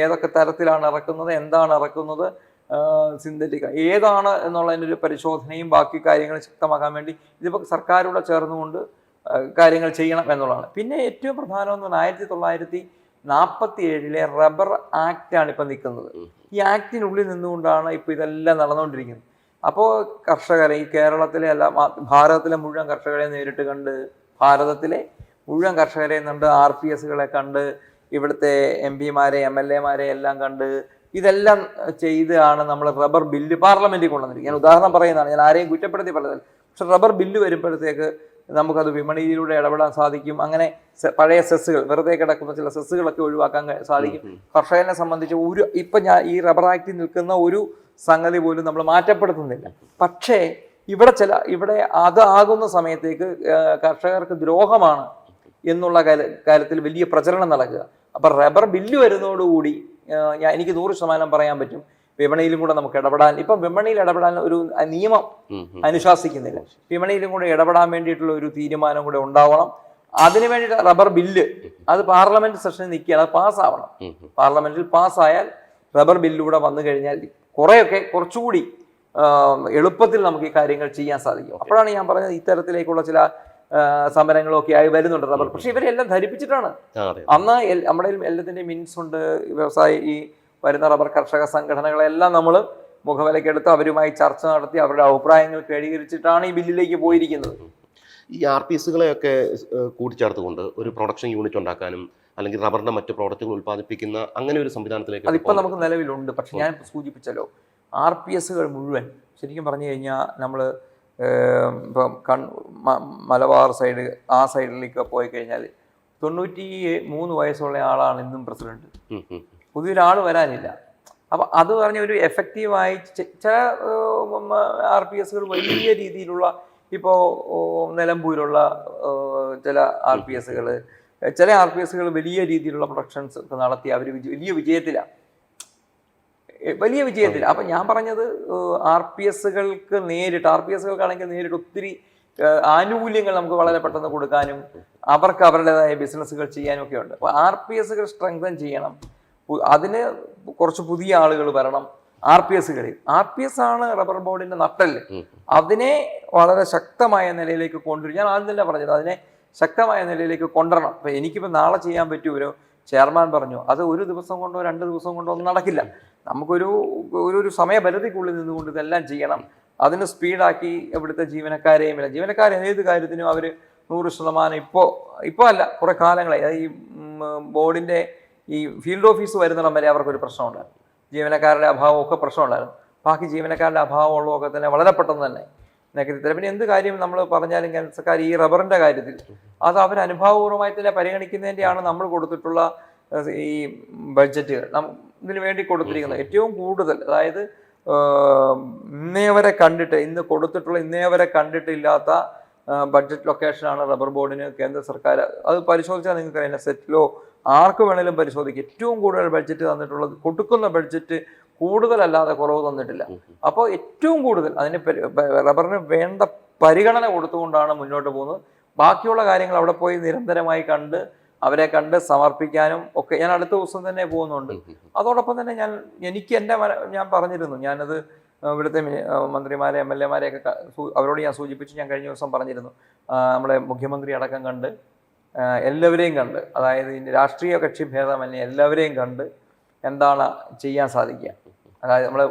ഏതൊക്കെ തരത്തിലാണ് ഇറക്കുന്നത്, എന്താണ് ഇറക്കുന്നത്, സിന്തറ്റിക് ഏതാണ് എന്നുള്ളതിൻ്റെ ഒരു പരിശോധനയും ബാക്കി കാര്യങ്ങൾ ശക്തമാക്കാൻ വേണ്ടി ഇതിപ്പോൾ സർക്കാരോട് ചേർന്നുകൊണ്ട് കാര്യങ്ങൾ ചെയ്യണം എന്നുള്ളതാണ്. പിന്നെ ഏറ്റവും പ്രധാനം എന്ന് പറഞ്ഞാൽ 1947 റബ്ബർ ആക്റ്റാണ് ഇപ്പം നിൽക്കുന്നത്. ഈ ആക്ടിനുള്ളിൽ നിന്നുകൊണ്ടാണ് ഇപ്പോൾ ഇതെല്ലാം നടന്നുകൊണ്ടിരിക്കുന്നത്. അപ്പോൾ കർഷകരെ, ഈ കേരളത്തിലെ അല്ല ഭാരതത്തിലെ മുഴുവൻ കർഷകരെ നേരിട്ട് കണ്ട്, ഭാരതത്തിലെ മുഴുവൻ കർഷകരെ കണ്ട്, RPSകളെ കണ്ട്, ഇവിടുത്തെ MP-മാരെ MLA-മാരെ എല്ലാം കണ്ട്, ഇതെല്ലാം ചെയ്താണ് നമ്മൾ റബ്ബർ ബില്ല് പാർലമെന്റിൽ കൊണ്ടുവന്നിരിക്കുന്നത്. ഞാൻ ഉദാഹരണം പറയുന്നതാണ്, ഞാൻ ആരെയും കുറ്റപ്പെടുത്തി പറഞ്ഞത്. പക്ഷെ റബ്ബർ ബില്ല് വരുമ്പോഴത്തേക്ക് നമുക്കത് വിപണിയിലൂടെ ഇടപെടാൻ സാധിക്കും. അങ്ങനെ പഴയ സെസ്സുകൾ, വെറുതെ കിടക്കുന്ന ചില സെസ്സുകളൊക്കെ ഒഴിവാക്കാൻ സാധിക്കും. കർഷകനെ സംബന്ധിച്ച് ഇപ്പം ഞാൻ ഈ റബ്ബർ ആക്റ്റിൽ നിൽക്കുന്ന ഒരു സംഗതി പോലും നമ്മൾ മാറ്റപ്പെടുത്തുന്നില്ല. പക്ഷേ ഇവിടെ അത് ആകുന്ന സമയത്തേക്ക് കർഷകർക്ക് ദ്രോഹമാണ് എന്നുള്ള കാര്യത്തിൽ വലിയ പ്രചരണം നടക്കുക. അപ്പം റബ്ബർ ബില്ല് വരുന്നതോടുകൂടി എനിക്ക് 100% പറയാൻ പറ്റും, വിപണിയിലും കൂടെ നമുക്ക് ഇടപെടാൻ, ഇപ്പം വിപണിയിൽ ഇടപെടാൻ ഒരു നിയമം അനുശാസിക്കുന്നില്ല. വിപണിയിലും കൂടെ ഇടപെടാൻ വേണ്ടിയിട്ടുള്ള ഒരു തീരുമാനം കൂടെ ഉണ്ടാവണം. അതിനു വേണ്ടിയിട്ട് റബ്ബർ ബില്ല് അത് പാർലമെന്റ് സെഷനിൽ നിൽക്കുകയാണ്, അത് പാസ്സാവണം. പാർലമെന്റിൽ പാസ്സായാൽ റബ്ബർ ബില്ലൂടെ വന്നു കഴിഞ്ഞാൽ കുറച്ചുകൂടി എളുപ്പത്തിൽ നമുക്ക് ഈ കാര്യങ്ങൾ ചെയ്യാൻ സാധിക്കും. അപ്പോഴാണ് ഞാൻ പറഞ്ഞത് ഇത്തരത്തിലേക്കുള്ള ചില സമരങ്ങളൊക്കെ ആയി വരുന്നുണ്ട് റബ്ബർ. പക്ഷെ ഇവരെല്ലാം ധരിപ്പിച്ചിട്ടാണ്. അന്ന് നമ്മുടെ എല്ലാത്തിൻ്റെ മിൻസ് ഉണ്ട്. ഈ വരുന്ന റബ്ബർ കർഷക സംഘടനകളെല്ലാം നമ്മൾ മുഖവിലക്കെടുത്ത് അവരുമായി ചർച്ച നടത്തി അവരുടെ അഭിപ്രായങ്ങൾ ക്രോഡീകരിച്ചിട്ടാണ് ഈ ബില്ലിലേക്ക് പോയിരിക്കുന്നത്. ഈ RPSകളെയൊക്കെ കൂട്ടിച്ചേർത്തുകൊണ്ട് ഒരു പ്രൊഡക്ഷൻ യൂണിറ്റ് ഉണ്ടാക്കാനും അല്ലെങ്കിൽ റബ്ബറിന്റെ മറ്റ് പ്രോഡക്റ്റുകൾ ഉൽപ്പാദിപ്പിക്കുന്ന അങ്ങനെ ഒരു സംവിധാനത്തിലേക്ക് അതിപ്പോൾ നമുക്ക് നിലവിലുണ്ട്. പക്ഷെ ഞാൻ സൂചിപ്പിച്ചല്ലോ, RPSകൾ മുഴുവൻ ശരിക്കും പറഞ്ഞു കഴിഞ്ഞാൽ നമ്മൾ ഇപ്പം മലബാർ സൈഡ് ആ സൈഡിലേക്ക് പോയി കഴിഞ്ഞാൽ 93 വയസ്സുള്ള ആളാണ് ഇന്നും പ്രസിഡന്റ്. പുതിയൊരാൾ വരാനില്ല. അപ്പം അത് പറഞ്ഞ ഒരു എഫക്റ്റീവായി ചില RPSകൾ വലിയ രീതിയിലുള്ള ഇപ്പോൾ നിലമ്പൂരിലുള്ള ചില RPSകൾ വലിയ രീതിയിലുള്ള പ്രൊഡക്ഷൻസ് ഒക്കെ നടത്തി അവർ വലിയ വിജയത്തിലാണ്. അപ്പം ഞാൻ പറഞ്ഞത് RPSകൾക്കാണെങ്കിൽ നേരിട്ട് ഒത്തിരി ആനുകൂല്യങ്ങൾ നമുക്ക് വളരെ പെട്ടെന്ന് കൊടുക്കാനും അവർക്ക് അവരുടേതായ ബിസിനസ്സുകൾ ചെയ്യാനും ഒക്കെ ഉണ്ട്. അപ്പോൾ RPSകൾ സ്ട്രെങ്തൻ ചെയ്യണം. അതിന് കുറച്ച് പുതിയ ആളുകൾ വരണം. RPS ആണ് റബ്ബർ ബോർഡിന്റെ നട്ടല്. അതിനെ വളരെ ശക്തമായ നിലയിലേക്ക് കൊണ്ടുവരും. ഞാൻ ആദ്യം തന്നെ പറഞ്ഞത് അതിനെ ശക്തമായ നിലയിലേക്ക് കൊണ്ടുവരണം. അപ്പം എനിക്കിപ്പോൾ നാളെ ചെയ്യാൻ പറ്റുമോ? ചെയർമാൻ പറഞ്ഞു അത് 1 ദിവസം കൊണ്ടോ 2 ദിവസം കൊണ്ടോ ഒന്നും നടക്കില്ല. നമുക്കൊരു സമയപരിധിക്കുള്ളിൽ നിന്നുകൊണ്ട് ഇതെല്ലാം ചെയ്യണം. അതിന് സ്പീഡാക്കി ഇവിടുത്തെ ജീവനക്കാരെയും ഏത് കാര്യത്തിനും അവർ 100% ഇപ്പോൾ അല്ല, കുറേ കാലങ്ങളായി. അത് ഈ ബോർഡിൻ്റെ ഈ ഫീൽഡ് ഓഫീസ് വരുന്നിടം വരെ അവർക്കൊരു പ്രശ്നമുണ്ടായിരുന്നു. ജീവനക്കാരുടെ അഭാവമൊക്കെ പ്രശ്നമുണ്ടായിരുന്നു. ബാക്കി ജീവനക്കാരുടെ അഭാവമുള്ളതൊക്കെ തന്നെ വളരെ പെട്ടെന്ന് തന്നെ നെഗറ്റീവ്. പിന്നെ എന്ത് കാര്യം നമ്മൾ പറഞ്ഞാലും ക്യാൻസർക്കാർ ഈ റബ്ബറിൻ്റെ കാര്യത്തിൽ അത് അവർ അനുഭാവപൂർവ്വമായി തന്നെ പരിഗണിക്കുന്നതിൻ്റെയാണ് നമ്മൾ കൊടുത്തിട്ടുള്ള ഈ ബഡ്ജറ്റുകൾ ഇതിനു വേണ്ടി കൊടുത്തിരിക്കുന്നത്. ഏറ്റവും കൂടുതൽ, അതായത് ഇന്നേ വരെ കണ്ടിട്ടില്ലാത്ത ബഡ്ജറ്റ് ലൊക്കേഷനാണ് റബ്ബർ ബോർഡിന് കേന്ദ്ര സർക്കാർ. അത് പരിശോധിച്ചാൽ നിങ്ങൾക്ക് അതിനെ സെറ്റിലോ ആർക്ക് വേണേലും പരിശോധിക്കും. ഏറ്റവും കൂടുതൽ ബഡ്ജറ്റ് തന്നിട്ടുള്ളത്, കൊടുക്കുന്ന ബഡ്ജറ്റ് കൂടുതലല്ലാതെ കുറവ് തന്നിട്ടില്ല. അപ്പോൾ ഏറ്റവും കൂടുതൽ അതിന് റബ്ബറിന് വേണ്ട പരിഗണന കൊടുത്തുകൊണ്ടാണ് മുന്നോട്ട് പോകുന്നത്. ബാക്കിയുള്ള കാര്യങ്ങൾ അവിടെ പോയി നിരന്തരമായി അവരെ കണ്ട് സമർപ്പിക്കാനും ഒക്കെ ഞാൻ അടുത്ത ദിവസം തന്നെ പോകുന്നുണ്ട്. അതോടൊപ്പം തന്നെ ഞാൻ പറഞ്ഞിരുന്നു, ഞാനത് ഇവിടുത്തെ മന്ത്രിമാരെ MLA മാരെയൊക്കെ അവരോട് ഞാൻ സൂചിപ്പിച്ചു. ഞാൻ കഴിഞ്ഞ ദിവസം പറഞ്ഞിരുന്നു, നമ്മളെ മുഖ്യമന്ത്രി അടക്കം കണ്ട് എല്ലാവരെയും കണ്ട്, അതായത് രാഷ്ട്രീയ കക്ഷി ഭേദമന്യേ എല്ലാവരെയും കണ്ട് എന്താണ് ചെയ്യാൻ സാധിക്കുക. അതായത് നമ്മൾ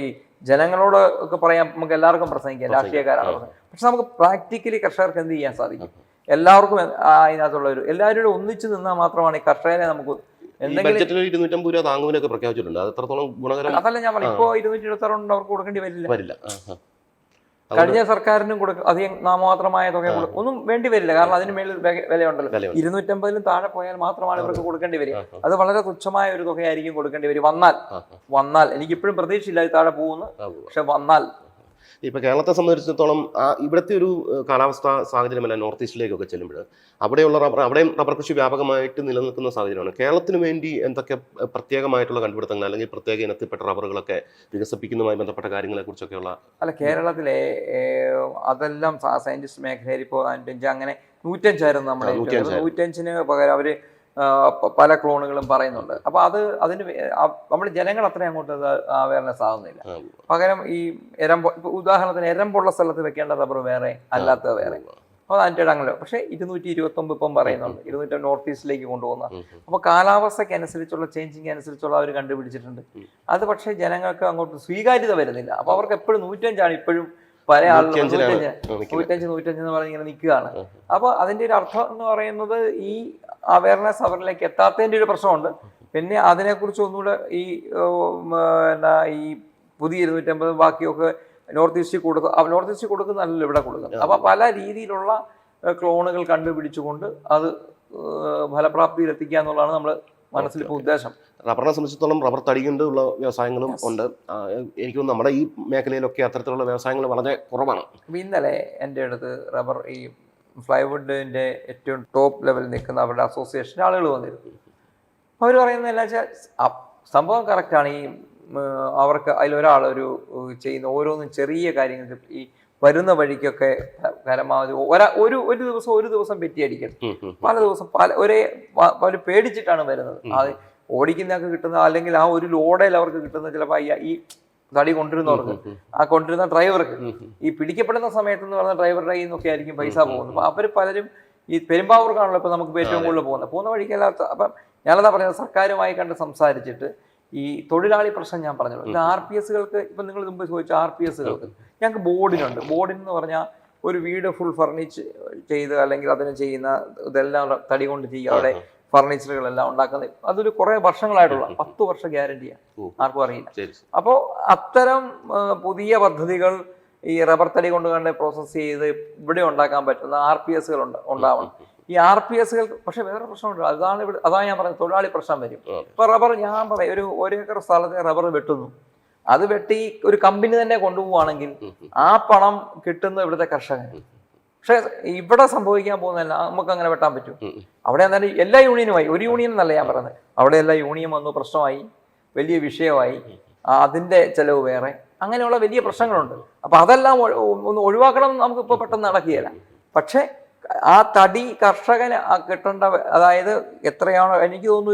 ഈ ജനങ്ങളോട് ഒക്കെ പറയാൻ നമുക്ക് എല്ലാവർക്കും പ്രസംഗിക്കാം, രാഷ്ട്രീയക്കാരാണ്. പക്ഷെ നമുക്ക് പ്രാക്ടിക്കലി കർഷകർക്ക് എന്ത് ചെയ്യാൻ സാധിക്കും? എല്ലാവർക്കും അതിനകത്തുള്ള എല്ലാവരും ഒന്നിച്ചു നിന്നാൽ മാത്രമാണ് ഈ കർഷകരെ നമുക്ക് എന്തെങ്കിലും. 250 രൂപ താങ്ങുവിനൊക്കെ പ്രഖ്യാപിച്ചിട്ടുണ്ട്. അത് എത്രത്തോളം ഗുണകരം? അതല്ല ഞാൻ പറഞ്ഞു, ഇപ്പോൾ 226 അവർക്ക് കൊടുക്കേണ്ടി വരില്ല. കഴിഞ്ഞ സർക്കാരിനും അധികം നാമമാത്രമായ തുക ഒന്നും വേണ്ടി വരില്ല. കാരണം അതിന് മേളിൽ വിലയുണ്ടല്ലോ. 250 താഴെ പോയാൽ മാത്രമാണ് ഇവർക്ക് കൊടുക്കേണ്ടി വരിക. അത് വളരെ തുച്ഛമായ ഒരു തുകയായിരിക്കും കൊടുക്കേണ്ടി വരും. വന്നാൽ എനിക്കിപ്പോഴും പ്രതീക്ഷയില്ല ഇത് താഴെ പോകുന്നു. പക്ഷെ വന്നാൽ ഇപ്പോൾ കേരളത്തെ സംബന്ധിച്ചിടത്തോളം ഇവിടുത്തെ ഒരു കാലാവസ്ഥാ സാഹചര്യമല്ല നോർത്ത് ഈസ്റ്റിലേക്കൊക്കെ ചെല്ലുമ്പോൾ അവിടെയും റബ്ബർ കൃഷി വ്യാപകമായിട്ട് നിലനിൽക്കുന്ന സാഹചര്യമാണ്. കേരളത്തിന് വേണ്ടി എന്തൊക്കെ പ്രത്യേകമായിട്ടുള്ള കണ്ടുപിടുത്തങ്ങൾ അല്ലെങ്കിൽ പ്രത്യേക ഇനത്തിൽപ്പെട്ട റബ്ബറുകളൊക്കെ വികസിപ്പിക്കുന്നതുമായി ബന്ധപ്പെട്ട കാര്യങ്ങളെക്കുറിച്ചൊക്കെയുള്ള കേരളത്തിലെ അതെല്ലാം സയന്റിസ്റ്റ് മേഖലയിൽ ഇപ്പോൾ 95 അങ്ങനെ 105 നമ്മുടെ 105 പകരം അവർ പല ക്ലോണുകളും പറയുന്നുണ്ട്. അപ്പോൾ അതിന് നമ്മൾ ജനങ്ങൾ അത്രയും അങ്ങോട്ട് അവയർനെസ് ആവുന്നില്ല. പകരം ഈ ഉദാഹരണത്തിന് എരമ്പുള്ള സ്ഥലത്ത് വെക്കേണ്ട റബ്ബർ വേറെ, അല്ലാത്തത് വേറെ. അപ്പോൾ അതിൻ്റെ അങ്ങനെ. പക്ഷേ 229 ഇപ്പം പറയുന്നുണ്ട്, 200 നോർത്ത് ഈസ്റ്റിലേക്ക് കൊണ്ടുപോകുന്ന. അപ്പോൾ കാലാവസ്ഥയ്ക്ക് അനുസരിച്ചുള്ള ചേഞ്ചിങ് അനുസരിച്ചുള്ള അവർ കണ്ടുപിടിച്ചിട്ടുണ്ട്. അത് പക്ഷേ ജനങ്ങൾക്ക് അങ്ങോട്ട് സ്വീകാര്യത വരുന്നില്ല. അപ്പോൾ അവർക്ക് എപ്പോഴും 105 ഇപ്പോഴും പല ആളുകൾ 105 എന്ന് പറഞ്ഞ് ഇങ്ങനെ നിൽക്കുകയാണ്. അപ്പോൾ അതിൻ്റെ ഒരു അർത്ഥം എന്ന് പറയുന്നത് ഈ അവയർനെസ് അവരിലേക്ക് എത്താത്തതിൻ്റെ ഒരു പ്രശ്നമുണ്ട്. പിന്നെ അതിനെക്കുറിച്ച് ഒന്നുകൂടെ ഈ പുതിയ 250 ബാക്കിയൊക്കെ നോർത്ത് ഈസ്റ്റിൽ കൊടുക്കുന്നതല്ലല്ലോ ഇവിടെ കൊടുക്കുന്നത്. അപ്പോൾ പല രീതിയിലുള്ള ക്ലോണുകൾ കണ്ടുപിടിച്ചുകൊണ്ട് അത് ഫലപ്രാപ്തിയിലെത്തിക്കുക എന്നുള്ളതാണ് നമ്മൾ മനസ്സിലിപ്പോൾ ഉദ്ദേശം. റബ്ബറിനെ സംബന്ധിച്ചിടത്തോളം റബ്ബർ തടി കൊണ്ടുള്ള വ്യവസായങ്ങളും ഉണ്ട്. എനിക്ക് തോന്നുന്നു നമ്മുടെ ഈ മേഖലയിലൊക്കെ അത്തരത്തിലുള്ള വ്യവസായങ്ങൾ വളരെ കുറവാണ്. ഇന്നലെ എൻ്റെ അടുത്ത് റബ്ബർ ഈ ഫ്ലൈവുഡിൻ്റെ ഏറ്റവും ടോപ്പ് ലെവലിൽ നിൽക്കുന്ന അവരുടെ അസോസിയേഷൻ്റെ ആളുകൾ വന്നിരുന്നു. അവർ പറയുന്നത് എന്താ വെച്ചാൽ സംഭവം കറക്റ്റാണ്. ഈ അവർക്ക് അതിലൊരാൾ ചെയ്യുന്ന ഓരോന്നും ചെറിയ കാര്യങ്ങൾ ഈ വരുന്ന വഴിക്കൊക്കെ പരമാവധി ഒരു ദിവസം പെറ്റിയടിക്കണം. പല ദിവസം പല പേടിച്ചിട്ടാണ് വരുന്നത്. അത് ഓടിക്കുന്നതൊക്കെ കിട്ടുന്ന, അല്ലെങ്കിൽ ആ ഒരു ലോഡയിൽ അവർക്ക് കിട്ടുന്ന ചിലപ്പോൾ ഈ തടി കൊണ്ടിരുന്നവർക്ക്, ആ കൊണ്ടിരുന്ന ഡ്രൈവർക്ക് ഈ പിടിക്കപ്പെടുന്ന സമയത്തെന്ന് പറഞ്ഞ ഡ്രൈവറുടെ കയ്യിൽ നിന്നൊക്കെ ആയിരിക്കും പൈസ പോകുന്നത്. അപ്പോൾ അവർ പലരും ഈ പെരുമ്പാവൂർക്കാണല്ലോ ഇപ്പോൾ നമുക്ക് ഏറ്റവും കൂടുതൽ പോകുന്ന വഴിക്കല്ലാത്ത. അപ്പം ഞാനതാ പറയുന്നത്, സർക്കാരുമായി കണ്ട് സംസാരിച്ചിട്ട് ഈ തൊഴിലാളി പ്രശ്നം ഞാൻ പറഞ്ഞല്ലോ. ഇത് RPSകൾക്ക് ഇപ്പം നിങ്ങൾ മുമ്പ് ചോദിച്ച RPSകൾക്ക് ഞങ്ങൾക്ക് ബോർഡിനുണ്ട്. ബോർഡിനെന്ന് പറഞ്ഞാൽ ഒരു വീട് ഫുൾ ഫർണിച്ച് ചെയ്ത് അല്ലെങ്കിൽ അതിന് ചെയ്യുന്ന ഇതെല്ലാം തടി കൊണ്ട് ചെയ്യുക, അവിടെ ഫർണിച്ചറുകളെല്ലാം ഉണ്ടാക്കുന്നത് അതൊരു കുറേ വർഷങ്ങളായിട്ടുള്ള 10 വർഷം ഗ്യാരണ്ടിയാണ്, ആർക്കും അറിയില്ല. അപ്പോൾ അത്തരം പുതിയ പദ്ധതികൾ ഈ റബ്ബർ തടി കൊണ്ട് കണ്ട് പ്രോസസ്സ് ചെയ്ത് ഇവിടെ ഉണ്ടാക്കാൻ പറ്റുന്ന RPSകൾ ഉണ്ടാവണം. ഈ RPSകൾ പക്ഷെ വേറെ പ്രശ്നമുണ്ട്. അതാണ് ഞാൻ പറയുന്നത്, തൊഴിലാളി പ്രശ്നം വരും. ഇപ്പൊ റബ്ബർ ഞാൻ പറയും, ഒരു 1 ഏക്കർ സ്ഥലത്തെ റബ്ബർ വെട്ടുന്നു, അത് വെട്ടി ഒരു കമ്പനി തന്നെ കൊണ്ടുപോവുകയാണെങ്കിൽ ആ പണം കിട്ടുന്ന ഇവിടുത്തെ കർഷകന്. പക്ഷെ ഇവിടെ സംഭവിക്കാൻ പോകുന്നതല്ല, നമുക്ക് അങ്ങനെ വെട്ടാൻ പറ്റും. അവിടെ എന്തായാലും എല്ലാ യൂണിയനുമായി, ഒരു യൂണിയൻ എന്നല്ല ഞാൻ പറയുന്നത്, അവിടെ എല്ലാ യൂണിയൻ വന്നു, പ്രശ്നമായി, വലിയ വിഷയമായി, അതിന്റെ ചെലവ് വേറെ, അങ്ങനെയുള്ള വലിയ പ്രശ്നങ്ങളുണ്ട്. അപ്പൊ അതെല്ലാം ഒന്ന് ഒഴിവാക്കണം നമുക്ക് ഇപ്പോൾ പെട്ടെന്ന് നടക്കുകയില്ല. പക്ഷെ ആ തടി കർഷകന് കിട്ടേണ്ട, അതായത് എത്രയാണോ, എനിക്ക് തോന്നുന്നു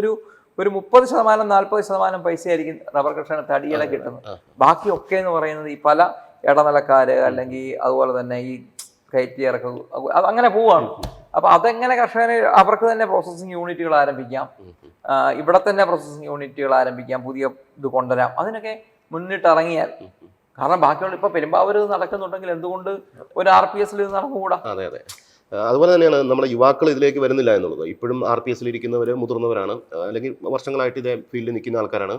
ഒരു 30% 40% പൈസയായിരിക്കും റബ്ബർ കർഷകന് തടിയില കിട്ടുന്നത്. ബാക്കിയൊക്കെ എന്ന് പറയുന്നത് ഈ പല ഇടനിലക്കാര് അല്ലെങ്കിൽ അതുപോലെ തന്നെ ഈ കയറ്റി ഇറക്കുക, അങ്ങനെ പോവാണ്. അപ്പൊ അതെങ്ങനെ കർഷകന് അവർക്ക് തന്നെ പ്രോസസ്സിങ് യൂണിറ്റുകൾ ആരംഭിക്കാം, ഇവിടെ തന്നെ പ്രോസസ്സിങ് യൂണിറ്റുകൾ ആരംഭിക്കാം, പുതിയ ഇത് കൊണ്ടുവരാം, അതിനൊക്കെ മുന്നിട്ടിറങ്ങിയാൽ. കാരണം ബാക്കിയുള്ള ഇപ്പൊ പെരുമ്പാവൂർ നടക്കുന്നുണ്ടെങ്കിൽ എന്തുകൊണ്ട് ഒരു RPSൽ ഇത് നടന്നുകൂടാ? അതെ അതെ. അതുപോലെ തന്നെയാണ് നമ്മുടെ യുവാക്കൾ ഇതിലേക്ക് വരുന്നില്ല എന്നുള്ളത്. ഇപ്പോഴും RPSൽ ഇരിക്കുന്നവർ മുതിർന്നവരാണ്, അല്ലെങ്കിൽ വർഷങ്ങളായിട്ട് ഇതേ ഫീൽഡിൽ നിൽക്കുന്ന ആൾക്കാരാണ്.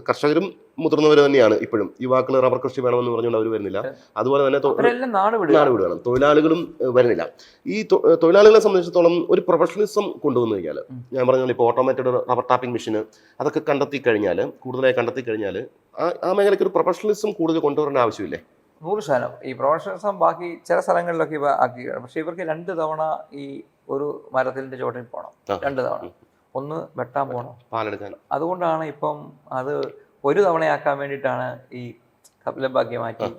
കർഷകരും മുതിർന്നവർ തന്നെയാണ്. ഇപ്പോഴും യുവാക്കൾ റബ്ബർ കൃഷി വേണമെന്ന് പറഞ്ഞുകൊണ്ട് അവർ വരുന്നില്ല. അതുപോലെ തന്നെ നാട് വിടുകയാണ്, തൊഴിലാളികളും വരുന്നില്ല. ഈ തൊഴിലാളികളെ സംബന്ധിച്ചിടത്തോളം ഒരു പ്രൊഫഷണലിസം കൊണ്ടുവന്നു കഴിഞ്ഞാൽ, ഞാൻ പറഞ്ഞാൽ ഇപ്പോൾ ഓട്ടോമാറ്റഡ് റബ്ബർ ടാപ്പിംഗ് മെഷീൻ അതൊക്കെ കൂടുതലായി കണ്ടെത്തി കഴിഞ്ഞാൽ ആ മേഖലയ്ക്ക് ഒരു പ്രൊഫഷണലിസം കൂടുതൽ കൊണ്ടുവരേണ്ട ആവശ്യമില്ലേ? 100%. ഈ പ്രൊഫഷണലിസം ബാക്കി ചില സ്ഥലങ്ങളിലൊക്കെ ഇവ ആക്കിയാണ്. പക്ഷെ ഇവർക്ക് 2 തവണ ഈ ഒരു മരത്തിന്റെ ചോട്ടിൽ പോകണം, 2 തവണ, ഒന്ന് വെട്ടാൻ പോകണം, പാലെടുക്കാൻ. അതുകൊണ്ടാണ് ഇപ്പം അത് ഒരു തവണയാക്കാൻ വേണ്ടിയിട്ടാണ് ഈ കപിലഭാഗ്യം മാറ്റി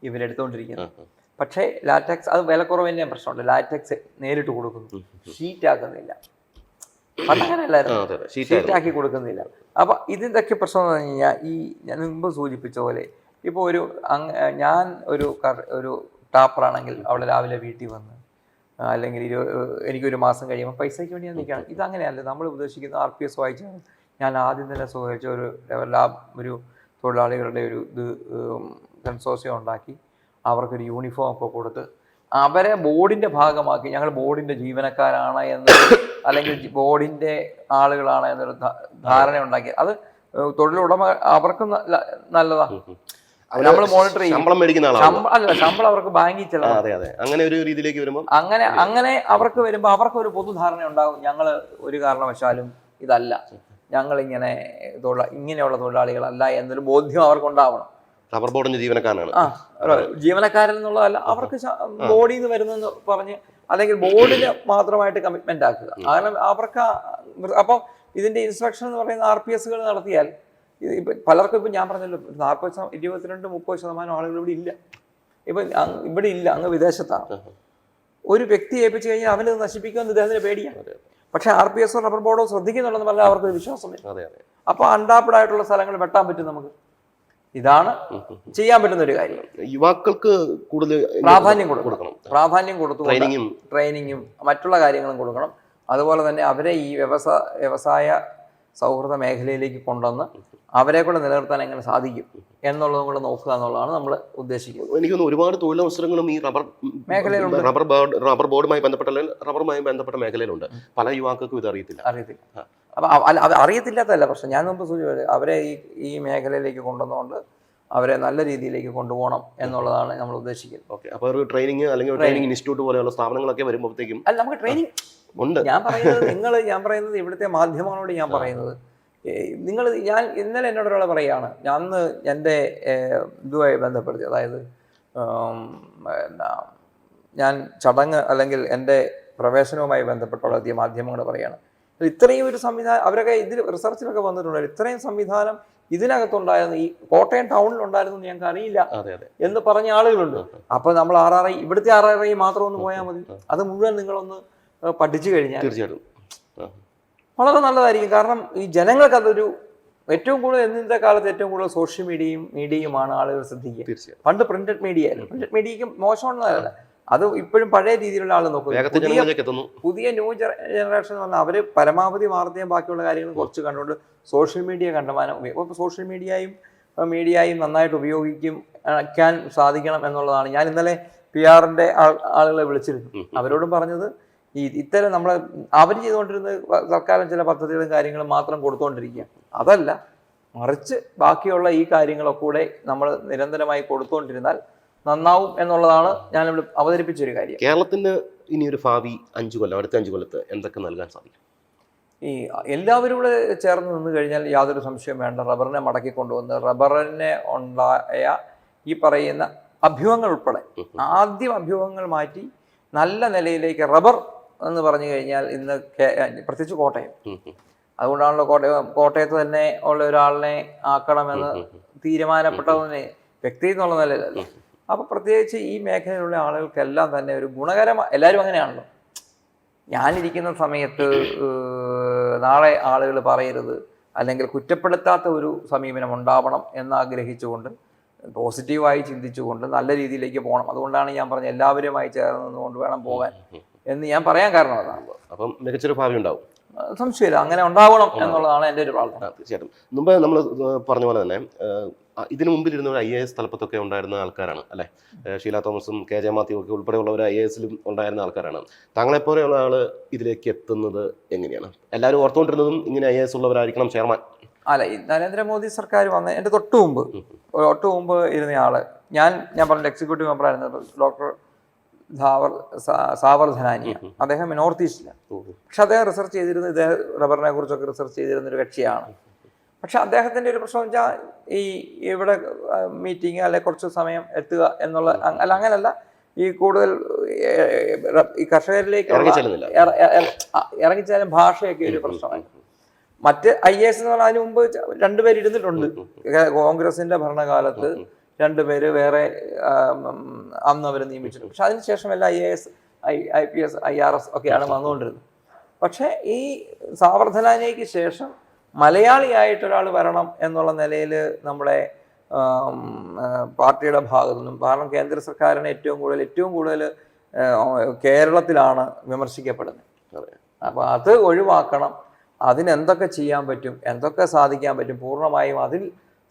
ഇവരെടുത്തുകൊണ്ടിരിക്കുന്നത്. പക്ഷേ ലാറ്റക്സ് അത് വിലക്കുറവിൻ്റെ പ്രശ്നമുണ്ട്. ലാറ്റക്സ് നേരിട്ട് കൊടുക്കുന്നു, ഷീറ്റ് ആക്കുന്നില്ല. പണ്ടങ്ങനെയല്ലായിരുന്നു, ഷീറ്റാക്കി കൊടുക്കുന്നില്ല. അപ്പം ഇതിൻ്റെയൊക്കെ പ്രശ്നം എന്ന് പറഞ്ഞു കഴിഞ്ഞാൽ ഈ ഞാൻ മുമ്പ് സൂചിപ്പിച്ച പോലെ ഇപ്പോൾ ഞാൻ ഒരു ടാപ്പറാണെങ്കിൽ അവിടെ രാവിലെ വീട്ടിൽ വന്ന് അല്ലെങ്കിൽ എനിക്കൊരു മാസം കഴിയുമ്പോൾ പൈസയ്ക്ക് വേണ്ടി ഞാൻ നിൽക്കണം. ഇതങ്ങനെയല്ല. നമ്മൾ ഉദ്ദേശിക്കുന്ന RPS വായിച്ചാണ് ഞാൻ ആദ്യം തന്നെ സൂചിച്ച ഒരു തൊഴിലാളികളുടെ ഒരു കൺസോർഷ്യം ഉണ്ടാക്കി അവർക്കൊരു യൂണിഫോം ഒക്കെ കൊടുത്ത് അവരെ ബോർഡിൻ്റെ ഭാഗമാക്കി. ഞങ്ങൾ ബോർഡിൻ്റെ ജീവനക്കാരാണ് എന്നൊരു അല്ലെങ്കിൽ ബോർഡിൻ്റെ ആളുകളാണ് എന്നൊരു ധാരണ ഉണ്ടാക്കി. അത് തൊഴിലുടമ അവർക്കും നല്ലതാണ്. നമ്മൾ മോണിറ്റർ ചെയ്യും. ശമ്പളം അവർക്ക് ബാങ്കിൽ ചെലവ്. അങ്ങനെ ഒരു രീതിയിലേക്ക് വരുമ്പോൾ അങ്ങനെ അവർക്ക് വരുമ്പോൾ അവർക്കൊരു പൊതുധാരണ ഉണ്ടാകും, ഞങ്ങൾ ഒരു കാരണവശാലും ഇതല്ല, ഞങ്ങൾ ഇങ്ങനെയുള്ള തൊഴിലാളികളല്ല എന്നൊരു ബോധ്യം അവർക്കുണ്ടാവണം. റബ്ബർ ബോർഡിന്റെ ജീവനക്കാരനാണ്, ജീവനക്കാരൻ എന്നുള്ളതല്ല, അവർക്ക് ബോർഡിൽ നിന്ന് വരുന്നെന്ന് പറഞ്ഞ് അല്ലെങ്കിൽ ബോർഡിന് മാത്രമായിട്ട് കമ്മിറ്റ്മെന്റ് ആക്കുക. കാരണം അവർക്ക് അപ്പം ഇതിന്റെ ഇൻസ്ട്രക്ഷൻ എന്ന് പറയുന്ന RPSകൾ നടത്തിയാൽ പലർക്കും ഇപ്പം ഞാൻ പറഞ്ഞല്ലോ 22-30% ആളുകൾ ഇവിടെ ഇല്ല. ഇപ്പം ഇവിടെ ഇല്ല, അങ്ങ് വിദേശത്താണ്. ഒരു വ്യക്തി ഏൽപ്പിച്ചു കഴിഞ്ഞാൽ അവനത് നശിപ്പിക്കുമെന്ന് ഇദ്ദേഹത്തിന് പേടിയാണ്. പക്ഷെ RPSോ റബ്ബർ ബോർഡോ ശ്രദ്ധിക്കുന്നുണ്ടെന്ന് പറഞ്ഞാൽ അവർക്കൊരു വിശ്വാസമില്ല. അപ്പോൾ അൺടാപ്ഡ് ആയിട്ടുള്ള സ്ഥലങ്ങൾ വെട്ടാൻ പറ്റും നമുക്ക്. ഇതാണ് ചെയ്യാൻ പറ്റുന്ന ഒരു കാര്യം. യുവാക്കൾക്ക് കൂടുതൽ പ്രാധാന്യം കൊടുത്തു ട്രെയിനിങ്ങും മറ്റുള്ള കാര്യങ്ങളും കൊടുക്കണം. അതുപോലെ തന്നെ അവരെ ഈ വ്യവസായ സൗഹൃദ മേഖലയിലേക്ക് കൊണ്ടുവന്ന് അവരെ കൂടെ നിലനിർത്താൻ എങ്ങനെ സാധിക്കും എന്നുള്ളതും കൂടെ നോക്കുക എന്നുള്ളതാണ് നമ്മൾ ഉദ്ദേശിക്കുന്നത്. എനിക്ക് തോന്നുന്നു ഒരുപാട് തൊഴിലവസരങ്ങളും ഈ മേഖലയിലുണ്ട്. റബ്ബർ ബോർഡുമായി ബന്ധപ്പെട്ട റബ്ബറുമായി ബന്ധപ്പെട്ട മേഖലയിലുണ്ട്. പല യുവാക്കൾക്കും ഇത് അറിയത്തില്ല. അപ്പം അത് അറിയത്തില്ലാത്തതല്ല പ്രശ്നം. ഞാൻ മുമ്പ് സൂചിപ്പിച്ചത് അവരെ ഈ മേഖലയിലേക്ക് കൊണ്ടുവന്നുകൊണ്ട് അവരെ നല്ല രീതിയിലേക്ക് കൊണ്ടുപോകണം എന്നുള്ളതാണ് നമ്മൾ ഉദ്ദേശിക്കുന്നത്. ഓക്കെ. അപ്പോൾ ഒരു ട്രെയിനിങ് അല്ലെങ്കിൽ ട്രെയിനിങ് ഇൻസ്റ്റിറ്റ്യൂട്ട് പോലെയുള്ള സ്ഥാപനങ്ങളൊക്കെ വരുമ്പോഴത്തേക്കും അല്ല നമുക്ക് ട്രെയിനിങ് ഉണ്ട്. ഞാൻ പറയുന്നത് ഇവിടുത്തെ മാധ്യമങ്ങളോട് ഞാൻ പറയുന്നത്, ഞാൻ ഇന്നലെ എന്നോട് ഒരാളെ പറയുകയാണ്, അന്ന് എൻ്റെ ഇതുമായി ബന്ധപ്പെടുത്തി, അതായത് ഞാൻ ചടങ്ങ് അല്ലെങ്കിൽ എൻ്റെ പ്രവേശനവുമായി ബന്ധപ്പെട്ടുള്ള മാധ്യമങ്ങൾ പറയുകയാണ്, ഇത്രയും ഒരു സംവിധാനം അവരൊക്കെ ഇതിൽ റിസർച്ചിലൊക്കെ വന്നിട്ടുണ്ട്, ഇത്രയും സംവിധാനം ഇതിനകത്തുണ്ടായിരുന്നു, ഈ കോട്ടയം ടൗണിൽ ഉണ്ടായിരുന്നു ഞങ്ങൾക്ക് അറിയില്ല എന്ന് പറഞ്ഞ ആളുകളുണ്ട്. അപ്പോൾ നമ്മൾ RRI ഇവിടുത്തെ RRI മാത്രം ഒന്ന് പോയാൽ മതി, അത് മുഴുവൻ നിങ്ങളൊന്ന് പഠിച്ചു കഴിഞ്ഞാൽ തീർച്ചയായിട്ടും വളരെ നല്ലതായിരിക്കും. കാരണം ഈ ജനങ്ങൾക്ക് അതൊരു ഏറ്റവും കൂടുതൽ ഇന്നത്തെ കാലത്ത് ഏറ്റവും കൂടുതൽ സോഷ്യൽ മീഡിയയുമാണ് ആളുകൾ ശ്രദ്ധിക്കുക. പണ്ട് പ്രിന്റഡ് മീഡിയയ്ക്ക് മോശമാണെന്നല്ല, അത് ഇപ്പോഴും പഴയ രീതിയിലുള്ള ആൾ നോക്കും. പുതിയ ന്യൂ ജനറേഷൻ എന്ന് പറഞ്ഞാൽ അവർ പരമാവധി വാർത്തയും ബാക്കിയുള്ള കാര്യങ്ങളും കുറച്ച് കണ്ടുകൊണ്ട് സോഷ്യൽ മീഡിയ കണ്ടമാനം. ഇപ്പോൾ സോഷ്യൽ മീഡിയയും മീഡിയയും നന്നായിട്ട് ഉപയോഗിക്കാൻ സാധിക്കണം എന്നുള്ളതാണ്. ഞാൻ ഇന്നലെ PR-ന്റെ ആളുകളെ വിളിച്ചിരുന്നു. അവരോടും പറഞ്ഞത് ഇത്തരം നമ്മളെ അവർ ചെയ്തുകൊണ്ടിരുന്ന സർക്കാരും ചില പദ്ധതികളും കാര്യങ്ങളും മാത്രം കൊടുത്തുകൊണ്ടിരിക്കുക, അതല്ല, മറിച്ച് ബാക്കിയുള്ള ഈ കാര്യങ്ങളൊക്കെ കൂടെ നമ്മൾ നിരന്തരമായി കൊടുത്തുകൊണ്ടിരുന്നാൽ നന്നാവും എന്നുള്ളതാണ് ഞാനിവിടെ അവതരിപ്പിച്ചൊരു കാര്യം. കേരളത്തിന് ഇനിയൊരു ഭാവി 5 കൊല്ലം, അടുത്ത 5 കൊല്ലത്ത് എന്തൊക്കെ നൽകാൻ സാധിക്കും? ഈ എല്ലാവരും കൂടെ ചേർന്ന് നിന്ന് കഴിഞ്ഞാൽ യാതൊരു സംശയം വേണ്ട, റബ്ബറിനെ മടക്കി കൊണ്ടുവന്ന് റബ്ബറിനെ ഉണ്ടായ ഈ പറയുന്ന അഭ്യൂഹങ്ങൾ ഉൾപ്പെടെ ആദ്യം അഭ്യൂഹങ്ങൾ മാറ്റി നല്ല നിലയിലേക്ക് റബ്ബർ എന്ന് പറഞ്ഞു കഴിഞ്ഞാൽ ഇന്ന് പ്രത്യേകിച്ച് കോട്ടയം, അതുകൊണ്ടാണല്ലോ കോട്ടയത്ത് തന്നെ ഉള്ള ഒരാളിനെ ആക്കണമെന്ന് തീരുമാനപ്പെട്ടതിനെ വ്യക്തി എന്നുള്ള നിലയിലല്ല. അപ്പോൾ പ്രത്യേകിച്ച് ഈ മേഖലയിലുള്ള ആളുകൾക്കെല്ലാം തന്നെ ഒരു ഗുണകരമായ, എല്ലാവരും അങ്ങനെയാണല്ലോ, ഞാനിരിക്കുന്ന സമയത്ത് നാളെ ആളുകൾ പറയരുത് അല്ലെങ്കിൽ കുറ്റപ്പെടുത്താത്ത ഒരു സമീപനം ഉണ്ടാവണം എന്നാഗ്രഹിച്ചുകൊണ്ട് പോസിറ്റീവായി ചിന്തിച്ചുകൊണ്ട് നല്ല രീതിയിലേക്ക് പോകണം. അതുകൊണ്ടാണ് ഞാൻ പറഞ്ഞത് എല്ലാവരുമായി ചേർന്ന് നിന്നുകൊണ്ട് വേണം പോകാൻ എന്ന് ഞാൻ പറയാൻ കാരണം അതാണ്. അപ്പം മികച്ചൊരു ഭാവി ഉണ്ടാവും, സംശയമില്ല, അങ്ങനെ ഉണ്ടാവണം എന്നുള്ളതാണ് എൻ്റെ ഒരു പ്രാർത്ഥന. തീർച്ചയായിട്ടും. മുമ്പ് നമ്മൾ പറഞ്ഞ പോലെ തന്നെ ഇതിനു മുമ്പിലിരുന്ന ഒരു IAS തലപ്പത്തൊക്കെ ഉണ്ടായിരുന്ന ആൾക്കാരാണ് അല്ലേ? ഷീല തോമസും KJ മാത്യുവും ഒക്കെ ഉൾപ്പെടെയുള്ളവർ IAS-ലും ഉണ്ടായിരുന്ന ആൾക്കാരാണ്. താങ്കളെപ്പോലെയുള്ള ആൾ ഇതിലേക്ക് എത്തുന്നത് എങ്ങനെയാണ്? എല്ലാവരും ഓർത്തുകൊണ്ടിരുന്നതും ഇങ്ങനെ IAS ഉള്ളവരായിരിക്കണം ചെയർമാൻ. അല്ല, ഈ നരേന്ദ്രമോദി സർക്കാർ വന്ന എൻ്റെ തൊട്ട് മുമ്പ് ഇരുന്നയാള് ഞാൻ പറഞ്ഞ എക്സിക്യൂട്ടീവ് മെമ്പറായിരുന്നത് ഡോക്ടർ സാവർ ധനാനിയ. അദ്ദേഹം നോർത്ത് ഈസ്റ്റിലാണ്. പക്ഷെ അദ്ദേഹം റിസർച്ച് ചെയ്തിരുന്നത് ഇദ്ദേഹം റബ്ബറിനെ കുറിച്ചൊക്കെ റിസർച്ച് ചെയ്തിരുന്നൊരു കക്ഷിയാണ്. പക്ഷെ അദ്ദേഹത്തിൻ്റെ ഒരു പ്രശ്നം വെച്ചാൽ ഈ ഇവിടെ മീറ്റിംഗ് അല്ലെ കുറച്ച് സമയം എത്തുക എന്നുള്ള, അല്ല അങ്ങനല്ല, ഈ കൂടുതൽ ഈ കർഷകരിലേക്ക് ഇറങ്ങിച്ചാലും ഭാഷയൊക്കെ ഒരു പ്രശ്നമാണ്. മറ്റ് IAS എന്ന് പറഞ്ഞാൽ അതിന് മുമ്പ് 2 പേര് ഇരുന്നിട്ടുണ്ട്. കോൺഗ്രസിന്റെ ഭരണകാലത്ത് 2 പേര് വേറെ അന്ന് അവർ നിയമിച്ചിട്ടുണ്ട്. പക്ഷെ അതിനുശേഷം എല്ലാം IAS, IPS, IRS ഒക്കെയാണ് വന്നുകൊണ്ടിരുന്നത്. പക്ഷേ ഈ സാവർധനാനിക്ക് ശേഷം മലയാളിയായിട്ടൊരാൾ വരണം എന്നുള്ള നിലയിൽ നമ്മുടെ പാർട്ടിയുടെ ഭാഗത്തു നിന്നും, കാരണം കേന്ദ്ര സർക്കാരിനെ ഏറ്റവും കൂടുതൽ കേരളത്തിലാണ് വിമർശിക്കപ്പെടുന്നത്. അപ്പോൾ അത് ഒഴിവാക്കണം, അതിനെന്തൊക്കെ ചെയ്യാൻ പറ്റും, എന്തൊക്കെ സാധിക്കാൻ പറ്റും, പൂർണ്ണമായും അതിൽ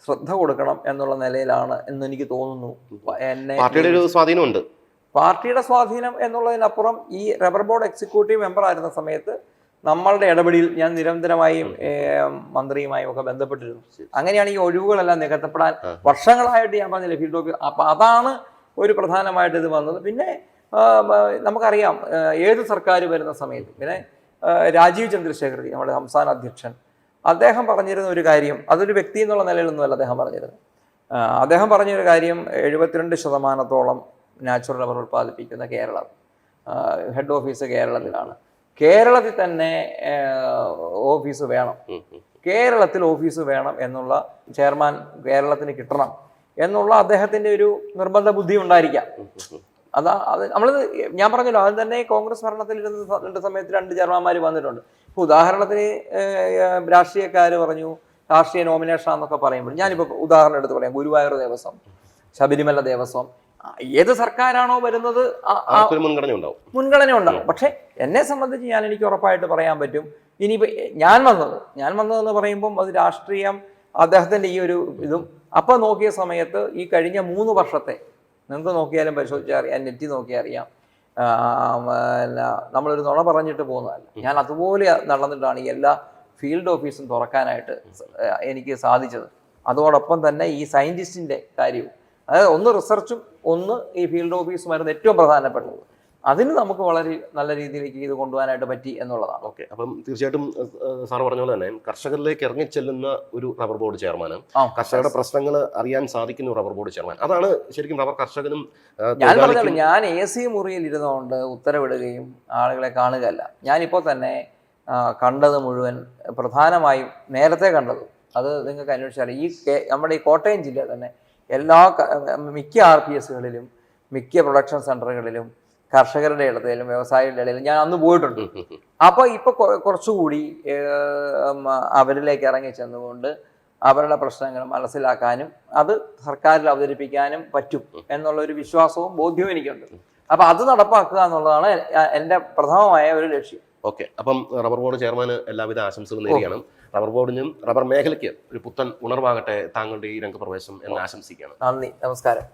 ശ്രദ്ധ കൊടുക്കണം എന്നുള്ള നിലയിലാണ് എന്നെനിക്ക് തോന്നുന്നു. പാർട്ടിയുടെ സ്വാധീനം എന്നുള്ളതിനപ്പുറം ഈ റബ്ബർ ബോർഡ് എക്സിക്യൂട്ടീവ് മെമ്പർ ആയിരുന്ന സമയത്ത് നമ്മളുടെ ഇടപെടലിൽ ഞാൻ നിരന്തരമായും മന്ത്രിയുമായും ഒക്കെ ബന്ധപ്പെട്ടിരുന്നു. അങ്ങനെയാണ് ഈ ഒഴിവുകളെല്ലാം നികത്തപ്പെടാൻ വർഷങ്ങളായിട്ട് ഞാൻ പറഞ്ഞില്ല ഫീൽഡ് ഓഫീസ്. അപ്പം അതാണ് ഒരു പ്രധാനമായിട്ട് ഇത് വന്നത്. പിന്നെ നമുക്കറിയാം ഏത് സർക്കാർ വരുന്ന സമയത്ത്, പിന്നെ രാജീവ് ചന്ദ്രശേഖർ നമ്മുടെ സംസ്ഥാന അധ്യക്ഷൻ, അദ്ദേഹം പറഞ്ഞിരുന്ന ഒരു കാര്യം, അതൊരു വ്യക്തി എന്നുള്ള നിലയിലൊന്നുമല്ല അദ്ദേഹം പറഞ്ഞിരുന്നത്. അദ്ദേഹം പറഞ്ഞൊരു കാര്യം, 72% നാച്ചുറൽ റബ്ബർ ഉൽപ്പാദിപ്പിക്കുന്ന കേരളം, ഹെഡ് ഓഫീസ് കേരളത്തിലാണ്. കേരളത്തിൽ തന്നെ ഓഫീസ് വേണം, കേരളത്തിൽ ഓഫീസ് വേണം എന്നുള്ള ചെയർമാൻ കേരളത്തിന് കിട്ടണം എന്നുള്ള അദ്ദേഹത്തിൻ്റെ ഒരു നിർബന്ധ ബുദ്ധി ഉണ്ടായിരിക്കാം. അത് നമ്മളത് ഞാൻ പറഞ്ഞല്ലോ, അത് തന്നെ കോൺഗ്രസ് ഭരണത്തിൽ ഇരുന്ന സമയത്ത് 2 ചെയർമാന്മാർ വന്നിട്ടുണ്ട്. ഇപ്പോൾ ഉദാഹരണത്തിന് രാഷ്ട്രീയക്കാർ പറഞ്ഞു രാഷ്ട്രീയ നോമിനേഷൻ എന്നൊക്കെ പറയുമ്പോൾ, ഞാനിപ്പോൾ ഉദാഹരണം എടുത്ത് പറയാം, ഗുരുവായൂർ ദേവസ്വം, ശബരിമല ദേവസ്വം, ഏത് സർക്കാരാണോ വരുന്നത് മുൻഗണന ഉണ്ടാവും. പക്ഷെ എന്നെ സംബന്ധിച്ച് എനിക്ക് ഉറപ്പായിട്ട് പറയാൻ പറ്റും, ഇനിയിപ്പോൾ ഞാൻ വന്നതെന്ന് പറയുമ്പം അത് രാഷ്ട്രീയം അദ്ദേഹത്തിൻ്റെ ഈ ഒരു ഇതും അപ്പം നോക്കിയ സമയത്ത് ഈ കഴിഞ്ഞ 3 വർഷത്തെ നിങ്ങൾക്ക് നോക്കിയാലും പരിശോധിച്ചാൽ അറിയാം, നെറ്റി നോക്കിയാൽ അറിയാം, നമ്മളൊരു നുണ പറഞ്ഞിട്ട് പോകുന്നതല്ല. ഞാൻ അതുപോലെ നടന്നിട്ടാണ് ഈ എല്ലാ ഫീൽഡ് ഓഫീസും തുറക്കാനായിട്ട് എനിക്ക് സാധിച്ചത്. അതോടൊപ്പം തന്നെ ഈ സയൻറ്റിസ്റ്റിൻ്റെ കാര്യവും, അതായത് ഒന്ന് റിസർച്ചും ഒന്ന് ഈ ഫീൽഡ് ഓഫീസുമായിരുന്നു ഏറ്റവും പ്രധാനപ്പെട്ടത്. അതിന് നമുക്ക് വളരെ നല്ല രീതിയിലേക്ക് ഇത് കൊണ്ടുപോകാനായിട്ട് പറ്റി എന്നുള്ളതാണ്. ഓക്കെ, അപ്പം തീർച്ചയായിട്ടും സാർ പറഞ്ഞ പോലെ തന്നെ കർഷകരിലേക്ക് ഇറങ്ങിച്ചെല്ലുന്ന ഒരു റബ്ബർ ബോർഡ് ചെയർമാൻ, കർഷകരുടെ പ്രശ്നങ്ങൾ അറിയാൻ സാധിക്കുന്ന ഒരു റബ്ബർ ബോർഡ് ചെയർമാൻ, അതാണ് ശരിക്കും റബ്ബർ കർഷകനും. ഞാൻ പറഞ്ഞല്ലോ, ഞാൻ AC മുറിയിൽ ഇരുന്നുകൊണ്ട് ഉത്തരവിടുകയും ആളുകളെ കാണുകയല്ല. ഞാനിപ്പോൾ തന്നെ കണ്ടത് മുഴുവൻ പ്രധാനമായും നേരത്തെ കണ്ടത്, അത് നിങ്ങൾക്ക് അന്വേഷിച്ചാൽ ഈ നമ്മുടെ ഈ കോട്ടയം ജില്ല തന്നെ മിക്ക RPSകളിലും മിക്ക പ്രൊഡക്ഷൻ സെൻ്ററുകളിലും കർഷകരുടെ ഇടയിലും വ്യവസായികളുടെ ഇടയിലും ഞാൻ അന്ന് പോയിട്ടുണ്ട്. അപ്പോൾ ഇപ്പോൾ കുറച്ചുകൂടി അവരിലേക്ക് ഇറങ്ങി ചെന്നുകൊണ്ട് അവരുടെ പ്രശ്നങ്ങൾ മനസ്സിലാക്കാനും അത് സർക്കാരിൽ അവതരിപ്പിക്കാനും പറ്റും എന്നുള്ളൊരു വിശ്വാസവും ബോധ്യവും എനിക്കുണ്ട്. അപ്പോൾ അത് നടപ്പാക്കുക എന്നുള്ളതാണ് എൻ്റെ പ്രഥമമായ ഒരു ലക്ഷ്യം. ഓക്കെ, അപ്പം റബ്ബർ ബോർഡ് ചെയർമാന് എല്ലാവിധ ആശംസകളും നേരുകയാണ്. റബ്ബർ ബോർഡിനും റബ്ബർ മേഖലയ്ക്ക് ഒരു പുത്തൻ ഉണർവാകട്ടെ താങ്കളുടെ ഈ രംഗപ്രവേശം എന്ന് ആശംസിക്കുകയാണ്. നന്ദി, നമസ്കാരം.